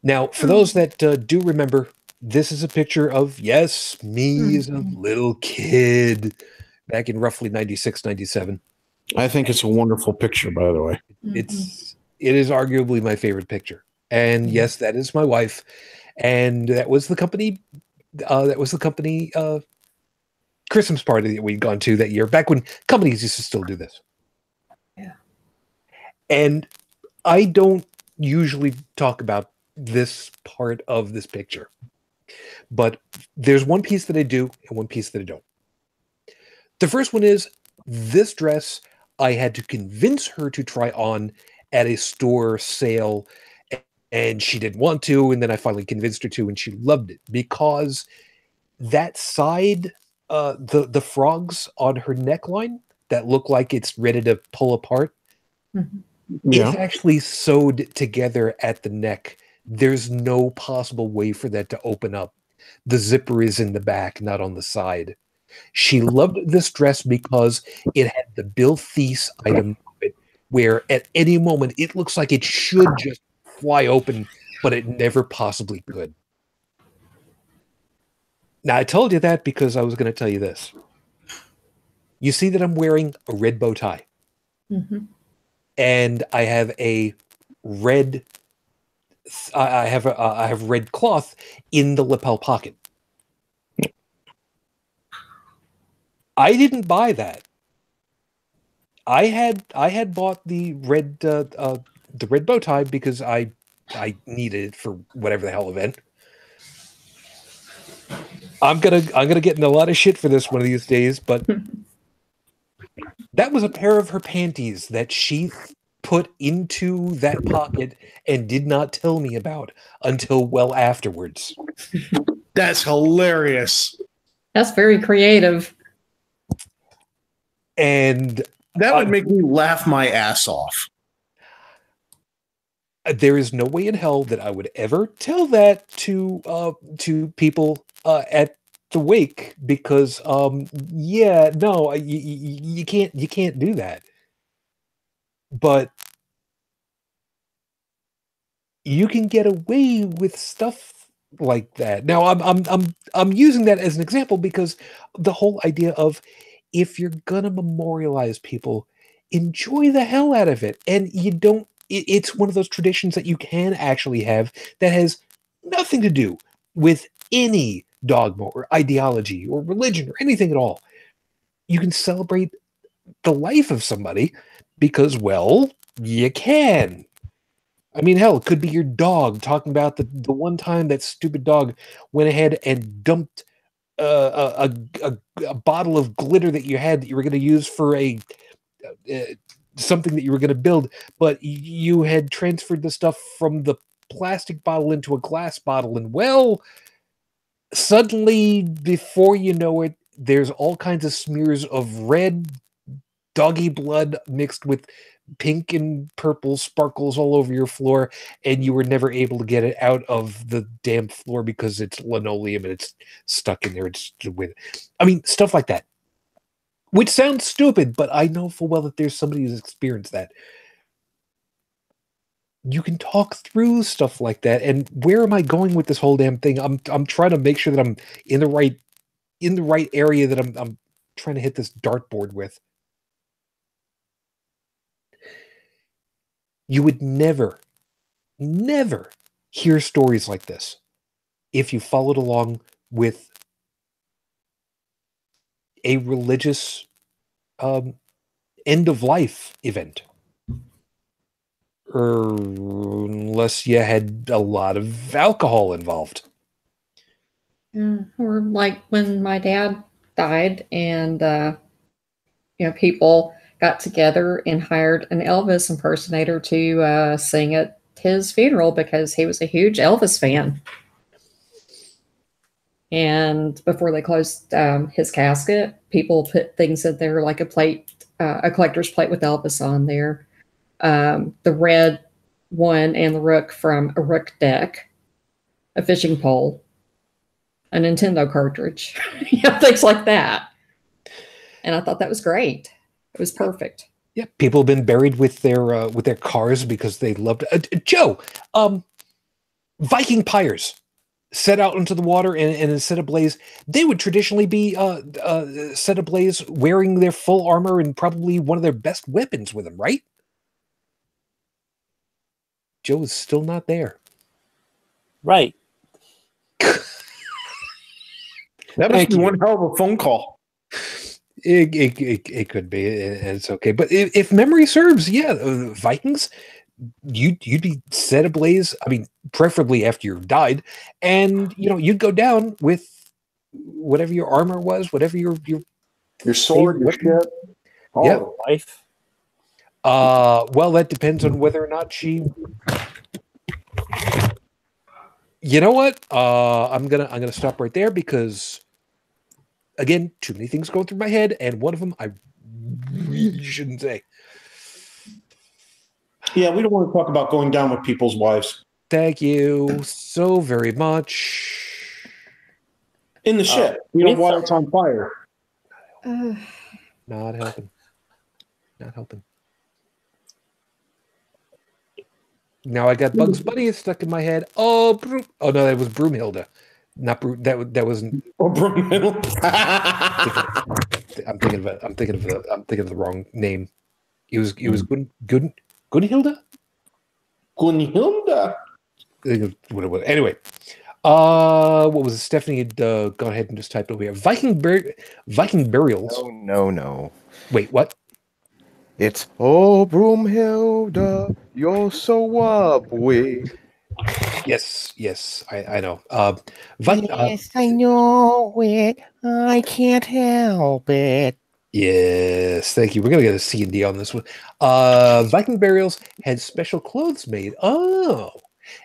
Now, for those that do remember, this is a picture of, yes, me as a little kid back in roughly 96, 97. I think it's a wonderful picture, by the way. It is arguably my favorite picture. And yes, that is my wife. And that was the company Christmas party that we'd gone to that year, back when companies used to still do this. Yeah. And I don't usually talk about this part of this picture, but there's one piece that I do and one piece that I don't. The first one is this dress I had to convince her to try on at a store sale, and she didn't want to, and then I finally convinced her to, and she loved it because that side, the frogs on her neckline that look like it's ready to pull apart, it's actually sewed together at the neck. There's no possible way for that to open up. The zipper is in the back, not on the side. She loved this dress because it had the Bill Thies item where at any moment it looks like it should just fly open, but it never possibly could. Now, I told you that because I was going to tell you this. You see that I'm wearing a red bow tie. And I have a red... I have red cloth in the lapel pocket. I didn't buy that. I had bought the red bow tie because I needed it for whatever the hell event. I'm gonna get in a lot of shit for this one of these days, but that was a pair of her panties that she put into that pocket and did not tell me about until well afterwards. That's hilarious. That's very creative. And that would make me laugh my ass off. There is no way in hell that I would ever tell that to people at the wake because you can't do that. But you can get away with stuff like that. Now I'm using that as an example because the whole idea of if you're gonna memorialize people, enjoy the hell out of it. And you don't, it's one of those traditions that you can actually have that has nothing to do with any dogma or ideology or religion or anything at all. You can celebrate the life of somebody because, well, you can. I mean, hell, it could be your dog talking about the one time that stupid dog went ahead and dumped a bottle of glitter that you had that you were going to use for a something that you were going to build, but you had transferred the stuff from the plastic bottle into a glass bottle, and well, suddenly, before you know it, there's all kinds of smears of red doggy blood mixed with pink and purple sparkles all over your floor, and you were never able to get it out of the damn floor because it's linoleum and it's stuck in there. It's with, I mean, stuff like that, which sounds stupid, but I know full well that there's somebody who's experienced that. You can talk through stuff like that. And where am I going with this whole damn thing? I'm trying to make sure that I'm in the right area that I'm trying to hit this dartboard with. You would never hear stories like this if you followed along with a religious end of life event. Or unless you had a lot of alcohol involved. Yeah, or like when my dad died and people got together and hired an Elvis impersonator to sing at his funeral because he was a huge Elvis fan. And before they closed his casket, people put things in there like a plate, a collector's plate with Elvis on there. The red one and the rook from a rook deck, a fishing pole, a Nintendo cartridge, things like that. And I thought that was great. It was perfect. Yeah, people have been buried with their cars because they loved Joe. Viking pyres set out into the water and set ablaze. They would traditionally be set ablaze wearing their full armor and probably one of their best weapons with them, right? Joe is still not there. Right. That must be one hell of a phone call. It could be. It's okay. But if memory serves, yeah, Vikings, you'd be set ablaze. I mean, preferably after you've died, and you'd go down with whatever your armor was, whatever your sword, your ship, all life. Well, that depends on whether or not she. You know what? I'm gonna stop right there because, again, too many things going through my head, and one of them I really shouldn't say. Yeah, we don't want to talk about going down with people's wives. Thank you so very much. In the ship, while it's on fire. Not helping. Not helping. Now I got Bugs Bunny stuck in my head. Oh no, that was Broomhilda. Not that wasn't. Oh, Broomhilda. I'm thinking of the wrong name. It was Gunhilda. Gunhilda. Anyway, what was it? Stephanie had gone ahead and just typed over here. Viking burials. No. Wait, what? It's Broomhilda, you're so wobbly. Yes, I know. Yes, I know it. I can't help it. Yes, thank you. We're gonna get a C&D on this one. Viking burials had special clothes made. Oh,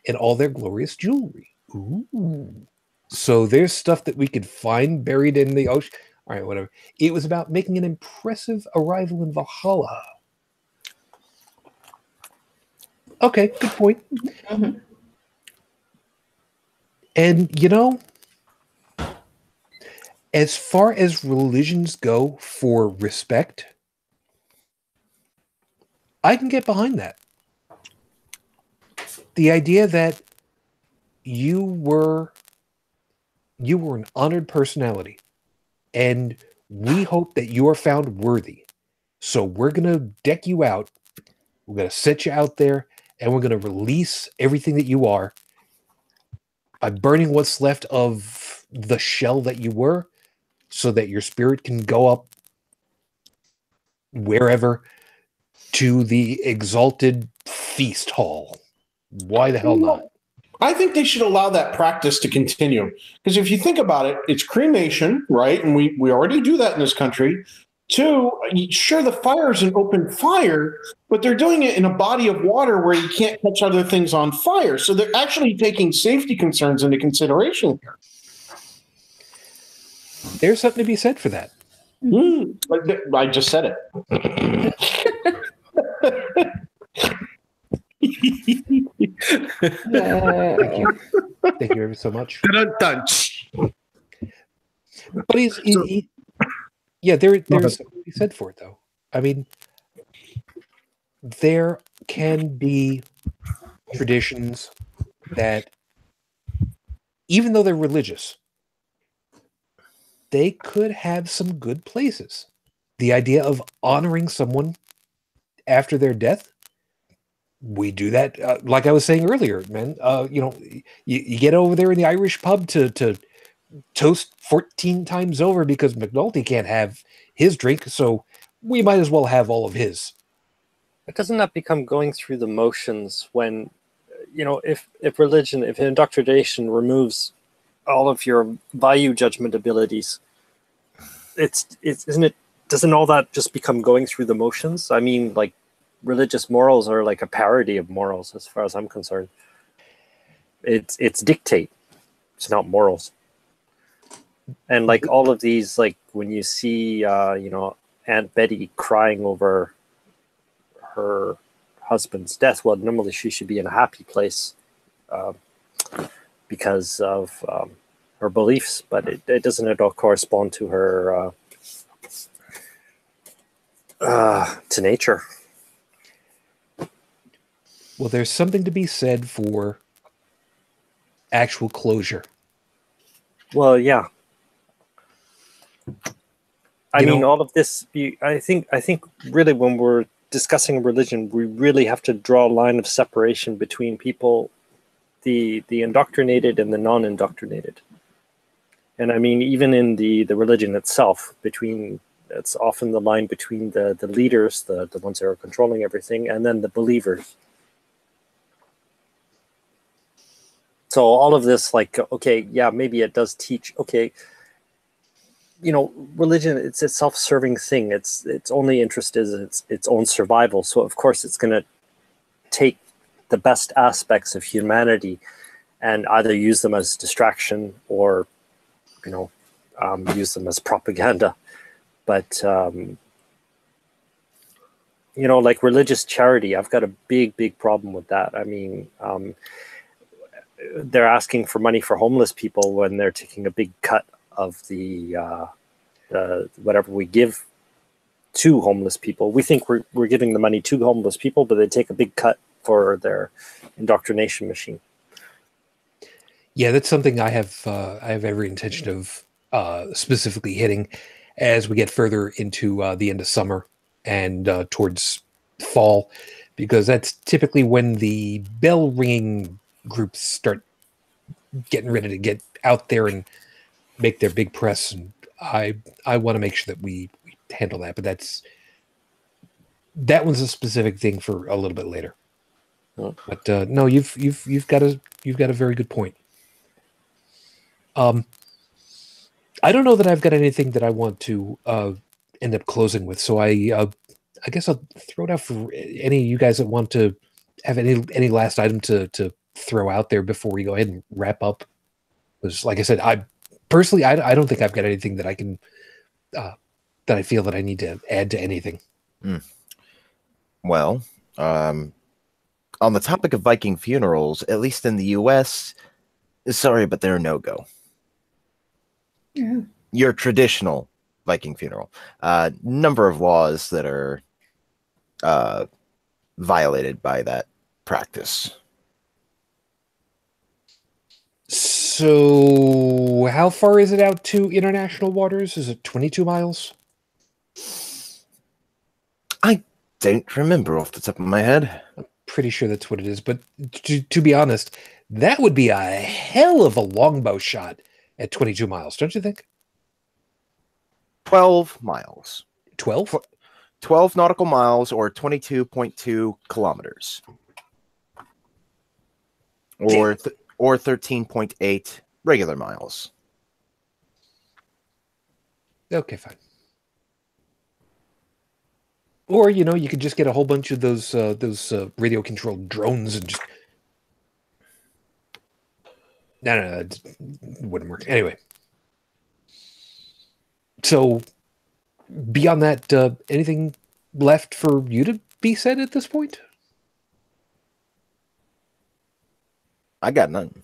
and all their glorious jewelry. Ooh. So there's stuff that we could find buried in the ocean. All right, whatever. It was about making an impressive arrival in Valhalla. Okay, good point. Mm-hmm. And, as far as religions go for respect, I can get behind that. The idea that you were an honored personality, and we hope that you are found worthy. So we're going to deck you out. We're going to set you out there, and we're going to release everything that you are by burning what's left of the shell that you were, so that your spirit can go up wherever to the exalted feast hall. Why the hell not? I think they should allow that practice to continue. Because if you think about it, it's cremation, right? And we already do that in this country. Two, sure, the fire is an open fire, but they're doing it in a body of water where you can't catch other things on fire. So they're actually taking safety concerns into consideration here. There's something to be said for that. I just said it. Thank you. Thank you ever so much. But yeah, there's something to be said for it, though. I mean, there can be traditions that, even though they're religious, they could have some good places. The idea of honoring someone after their death, we do that. Like I was saying earlier, man, you get over there in the Irish pub to toast 14 times over because McNulty can't have his drink, so we might as well have all of his. But doesn't that become going through the motions when, if religion, if indoctrination removes all of your value judgment abilities, doesn't all that just become going through the motions? I mean, like, religious morals are like a parody of morals as far as I'm concerned. It's dictate. It's not morals. And like all of these, like when you see, Aunt Betty crying over her husband's death, well, normally she should be in a happy place because of her beliefs, but it doesn't at all correspond to her to nature. Well, there's something to be said for actual closure. Well, yeah. I mean, all of this. I think really, when we're discussing religion, we really have to draw a line of separation between people, the indoctrinated and the non-indoctrinated. And I mean, even in the religion itself, it's often the line between the leaders, the ones that are controlling everything, and then the believers. So all of this, like, okay, yeah, maybe it does teach. Okay. Religion, it's a self-serving thing. Its only interest is its own survival. So of course it's going to take the best aspects of humanity and either use them as distraction or, use them as propaganda. But like religious charity, I've got a big problem with that. I mean, they're asking for money for homeless people when they're taking a big cut of the whatever we give to homeless people. We think we're giving the money to homeless people, but they take a big cut for their indoctrination machine. Yeah, that's something I have every intention of specifically hitting as we get further into the end of summer and towards fall, because that's typically when the bell ringing groups start getting ready to get out there and make their big press, and I want to make sure that we handle that. But that one's a specific thing for a little bit later. Oh. But no, you've got a very good point. I don't know that I've got anything that I want to end up closing with, so I guess I'll throw it out for any of you guys that want to have any last item to throw out there before we go ahead and wrap up. Because, like I said, I personally don't think I've got anything that I can that I feel that I need to add to anything. Well, on the topic of Viking funerals, at least in the U.S., sorry, but they're a no-go. Yeah. Your traditional Viking funeral. Number of laws that are violated by that practice. So, how far is it out to international waters? Is it 22 miles? I don't remember off the top of my head. Pretty sure that's what it is. But to be honest, that would be a hell of a longbow shot at 22 miles, don't you think? 12 miles. 12? 12 nautical miles or 22.2 kilometers. Or 13.8 regular miles. Okay, fine. Or, you know, you could just get a whole bunch of those radio-controlled drones and just... No, it wouldn't work. Anyway. So, beyond that, anything left for you to be said at this point? I got none.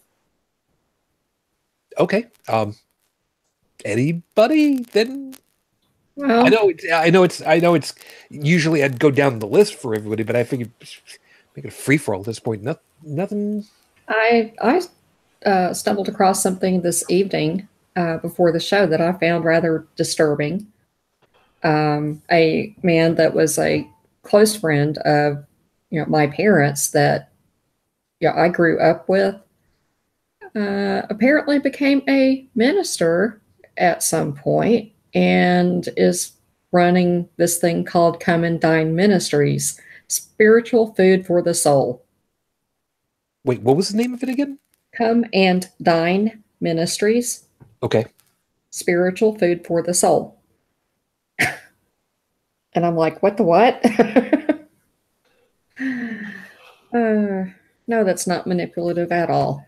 Okay. Anybody then? Well, I know it's usually I'd go down the list for everybody, but I figured make it a free for all at this point. Nothing. I stumbled across something this evening before the show that I found rather disturbing. A man that was a close friend of my parents that I grew up with apparently became a minister at some point and is running this thing called Come and Dine Ministries, spiritual food for the soul. Wait, what was the name of it again? Come and Dine Ministries. Okay. Spiritual food for the soul. And I'm like, what the what? No, that's not manipulative at all.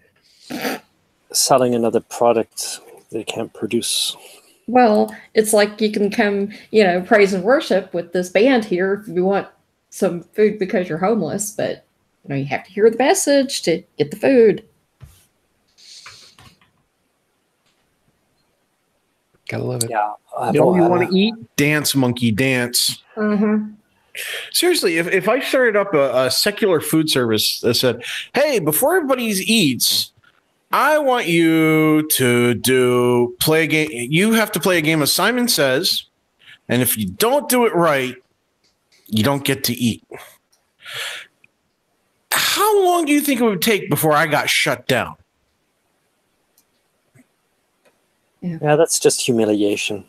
Selling another product they can't produce. Well, it's like you can come, praise and worship with this band here if you want some food because you're homeless, but you have to hear the message to get the food. Gotta love it. Yeah. You want to eat? Dance, monkey, dance. Mm-hmm. Seriously, if I started up a secular food service that said, hey, before everybody eats, I want you to play a game. You have to play a game of Simon Says, and if you don't do it right, you don't get to eat. How long do you think it would take before I got shut down? Yeah, that's just humiliation.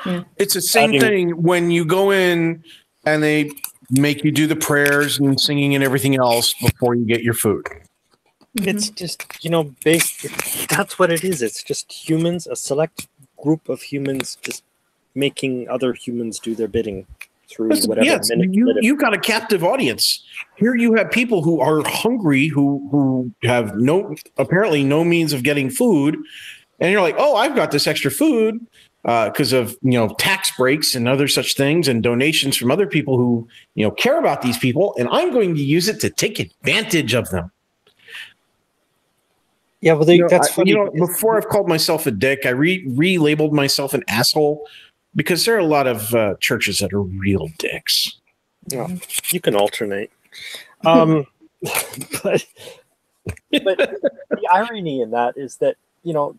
Yeah. It's the same thing when you go in and they make you do the prayers and singing and everything else before you get your food. It's just, that's what it is. It's just humans, a select group of humans just making other humans do their bidding through whatever. Yes, you got a captive audience. Here you have people who are hungry, who have apparently no means of getting food. And you're like, oh, I've got this extra food because of, tax breaks and other such things and donations from other people who, care about these people. And I'm going to use it to take advantage of them. Yeah, well, that's funny. Before I've called myself a dick, I relabeled myself an asshole because there are a lot of churches that are real dicks. Yeah, you can alternate. But the irony in that is that,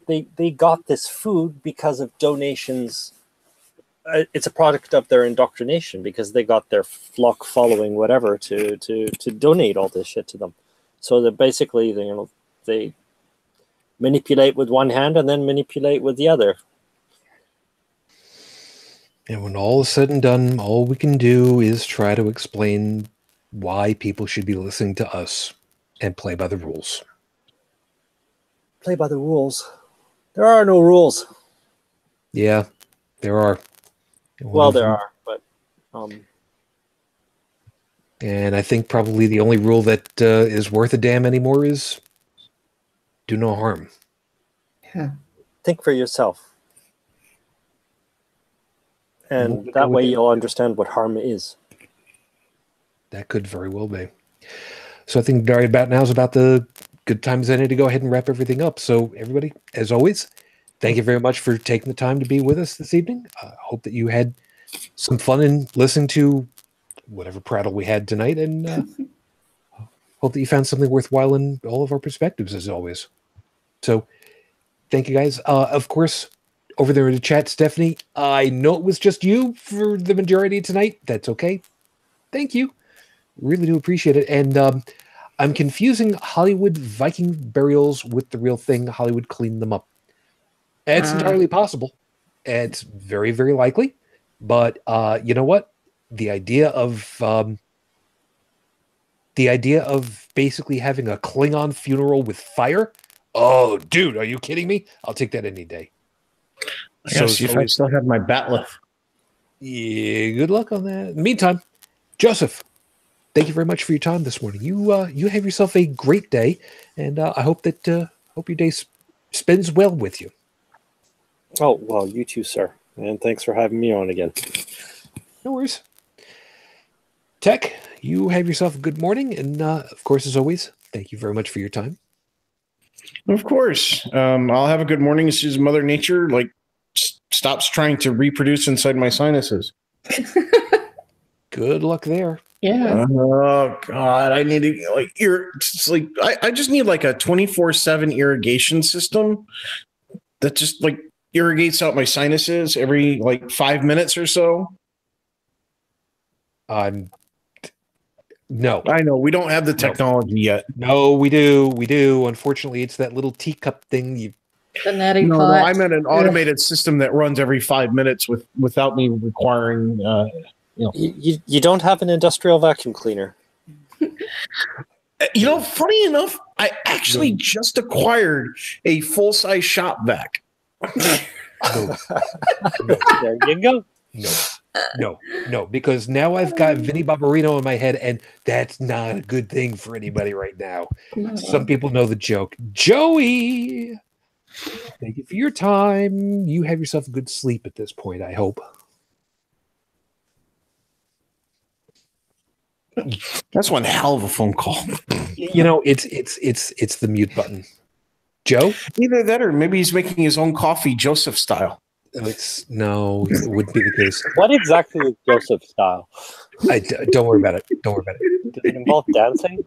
they got this food because of donations. It's a product of their indoctrination because they got their flock following whatever to donate all this shit to them. So that basically, they manipulate with one hand and then manipulate with the other. And when all is said and done, all we can do is try to explain why people should be listening to us and play by the rules. Play by the rules. There are no rules. Yeah, there are. Well, there are, but and I think probably the only rule that is worth a damn anymore is do no harm. Yeah. Think for yourself. And that way you'll understand what harm is. That could very well be. So I think right about now is about the good time as any to go ahead and wrap everything up. So everybody, as always, thank you very much for taking the time to be with us this evening. I hope that you had some fun in listening to whatever prattle we had tonight, and hope that you found something worthwhile in all of our perspectives, as always. So thank you, guys. Of course, over there in the chat, Stephanie, I know it was just you for the majority tonight. That's okay. Thank you. Really do appreciate it. And I'm confusing Hollywood Viking burials with the real thing. Hollywood cleaned them up. It's entirely possible. It's very, very likely. But you know what? The idea of basically having a Klingon funeral with fire. Oh, dude, are you kidding me? I'll take that any day. I gotta see if I still have my batleth. Yeah, good luck on that. Meantime, Joseph, thank you very much for your time this morning. You have yourself a great day, and I hope that your day spends well with you. Oh, well, you too, sir. And thanks for having me on again. No worries. Tech, you have yourself a good morning, and of course, as always, thank you very much for your time. Of course. I'll have a good morning as soon as Mother Nature stops trying to reproduce inside my sinuses. Good luck there. Yeah. Oh God, I need to I just need like a 24/7 irrigation system that just irrigates out my sinuses every 5 minutes or so. No. I know we don't have the technology yet. No, we do. We do. Unfortunately, it's that little teacup thing. The neti No, pot. I meant an automated system that runs every 5 minutes without me requiring. You don't have an industrial vacuum cleaner. Funny enough, I actually just acquired a full-size shop vac. No. There you go. No, because now I've got Vinny Barbarino in my head, and that's not a good thing for anybody right now. No. Some people know the joke. Joey, thank you for your time. You have yourself a good sleep at this point, I hope. That's one hell of a phone call. It's the mute button. Joe? Either that or maybe he's making his own coffee Joseph style. No, it wouldn't be the case. What exactly is Joseph style? Don't worry about it. Don't worry about it. Does it involve dancing?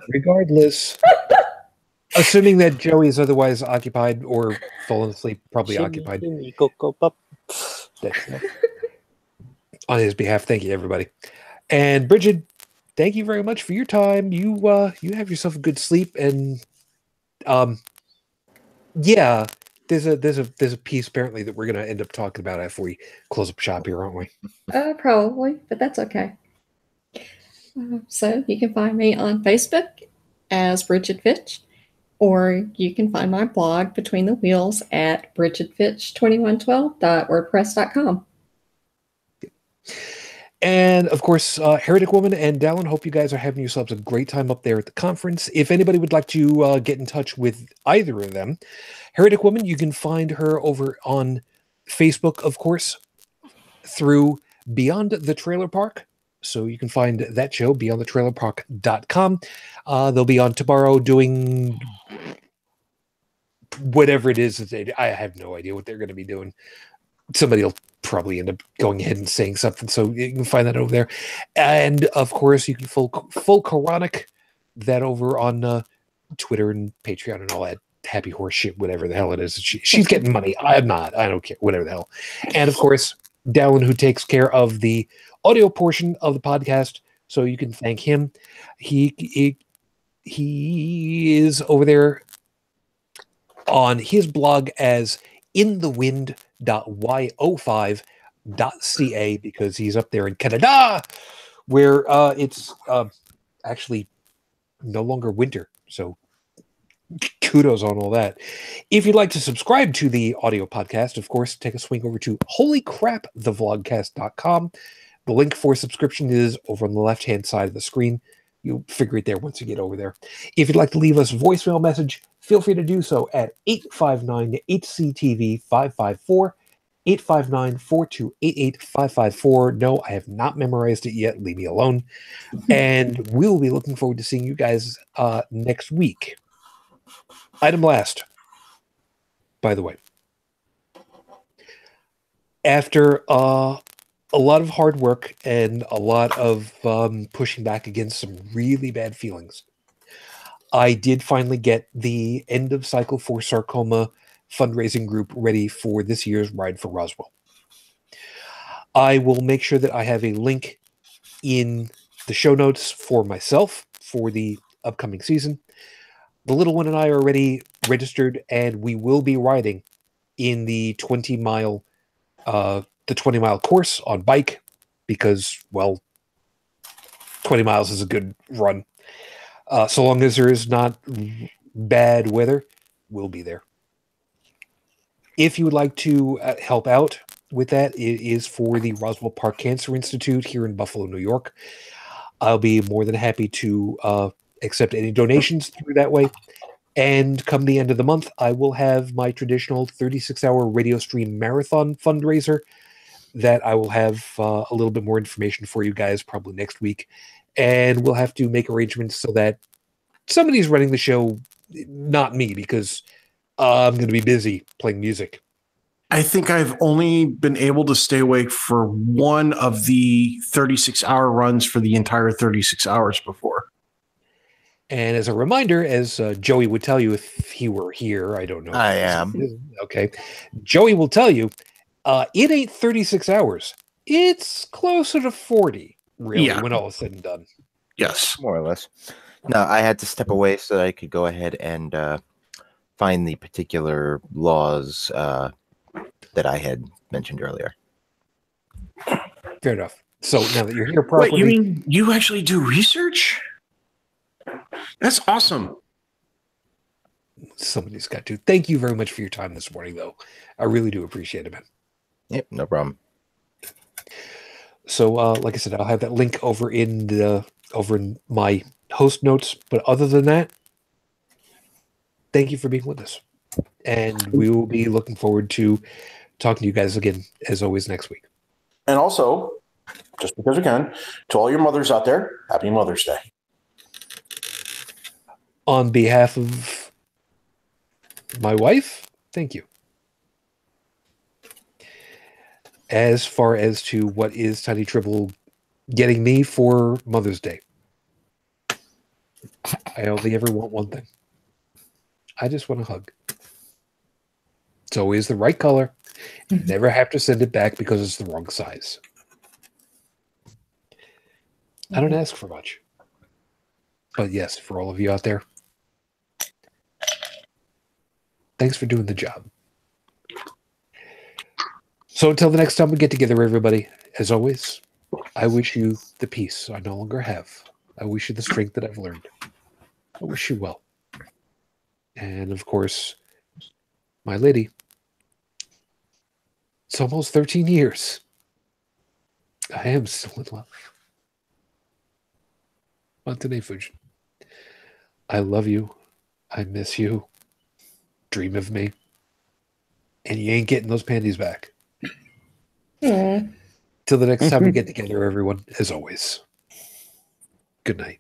Regardless, assuming that Joey is otherwise occupied or fallen asleep, probably occupied. On his behalf, thank you, everybody. And Bridget, thank you very much for your time. You have yourself a good sleep, and there's a piece apparently that we're gonna end up talking about after we close up shop here, aren't we? Probably, but that's okay. So you can find me on Facebook as Bridget Fitch, or you can find my blog Between the Wheels at bridgetfitch2112.wordpress.com. And of course, Heretic Woman and Dallin, hope you guys are having yourselves a great time up there at the conference. If anybody would like to get in touch with either of them, Heretic Woman, you can find her over on Facebook, of course, through Beyond the Trailer Park. So you can find that show, beyondthetrailerpark.com. They'll be on tomorrow doing whatever it is that I have no idea what they're going to be doing. Somebody will probably end up going ahead and saying something, so you can find that over there. And of course, you can full Coronic that over on Twitter and Patreon and all that happy horse shit, whatever the hell it is. She's getting money. I'm not. I don't care. Whatever the hell. And of course, Dallin, who takes care of the audio portion of the podcast, so you can thank him. He is over there on his blog as inthewind.yo5.ca because he's up there in Canada, where it's actually no longer winter. So kudos on all that. If you'd like to subscribe to the audio podcast, of course, take a swing over to holycrapthevlogcast.com. The link for subscription is over on the left-hand side of the screen. You'll figure it there once you get over there. If you'd like to leave us a voicemail message, feel free to do so at 859-HCTV-554, 859-428-8554. No, I have not memorized it yet. Leave me alone. And we'll be looking forward to seeing you guys next week. Item last, by the way. After a lot of hard work and a lot of pushing back against some really bad feelings, I did finally get the end of cycle for sarcoma fundraising group ready for this year's Ride for Roswell. I will make sure that I have a link in the show notes for myself for the upcoming season. The little one and I are already registered, and we will be riding in the 20-mile course on bike because, well, 20 miles is a good run. So long as there is not bad weather, we'll be there. If you would like to help out with that, it is for the Roswell Park Cancer Institute here in Buffalo, New York. I'll be more than happy to accept any donations through that way. And come the end of the month, I will have my traditional 36-hour radio stream marathon fundraiser that I will have a little bit more information for you guys probably next week. And we'll have to make arrangements so that somebody's running the show, not me, because I'm going to be busy playing music. I think I've only been able to stay awake for one of the 36-hour runs for the entire 36 hours before. And as a reminder, as Joey would tell you if he were here, I don't know. I am. Okay. Joey will tell you, it ain't 36 hours. It's closer to 40, really, when all is said and done. Yes. More or less. No, I had to step away so that I could go ahead and find the particular laws that I had mentioned earlier. Fair enough. So now that you're here properly... Wait, you mean you actually do research? That's awesome. Somebody's got to. Thank you very much for your time this morning, though. I really do appreciate it, man. Yep, no problem. So, like I said, I'll have that link over in my host notes. But other than that, thank you for being with us. And we will be looking forward to talking to you guys again, as always, next week. And also, just because we can, to all your mothers out there, happy Mother's Day. On behalf of my wife, thank you. As far as to what is Tiny Tribble getting me for Mother's Day, I only ever want one thing. I just want a hug. It's always the right color. You never have to send it back because it's the wrong size. I don't ask for much. But yes, for all of you out there, thanks for doing the job. So until the next time we get together, everybody, as always, I wish you the peace I no longer have. I wish you the strength that I've learned. I wish you well. And of course, my lady, it's almost 13 years. I am still in love. Montane Fujin. I love you. I miss you. Dream of me. And you ain't getting those panties back. Till the next time we get together, everyone, as always, good night.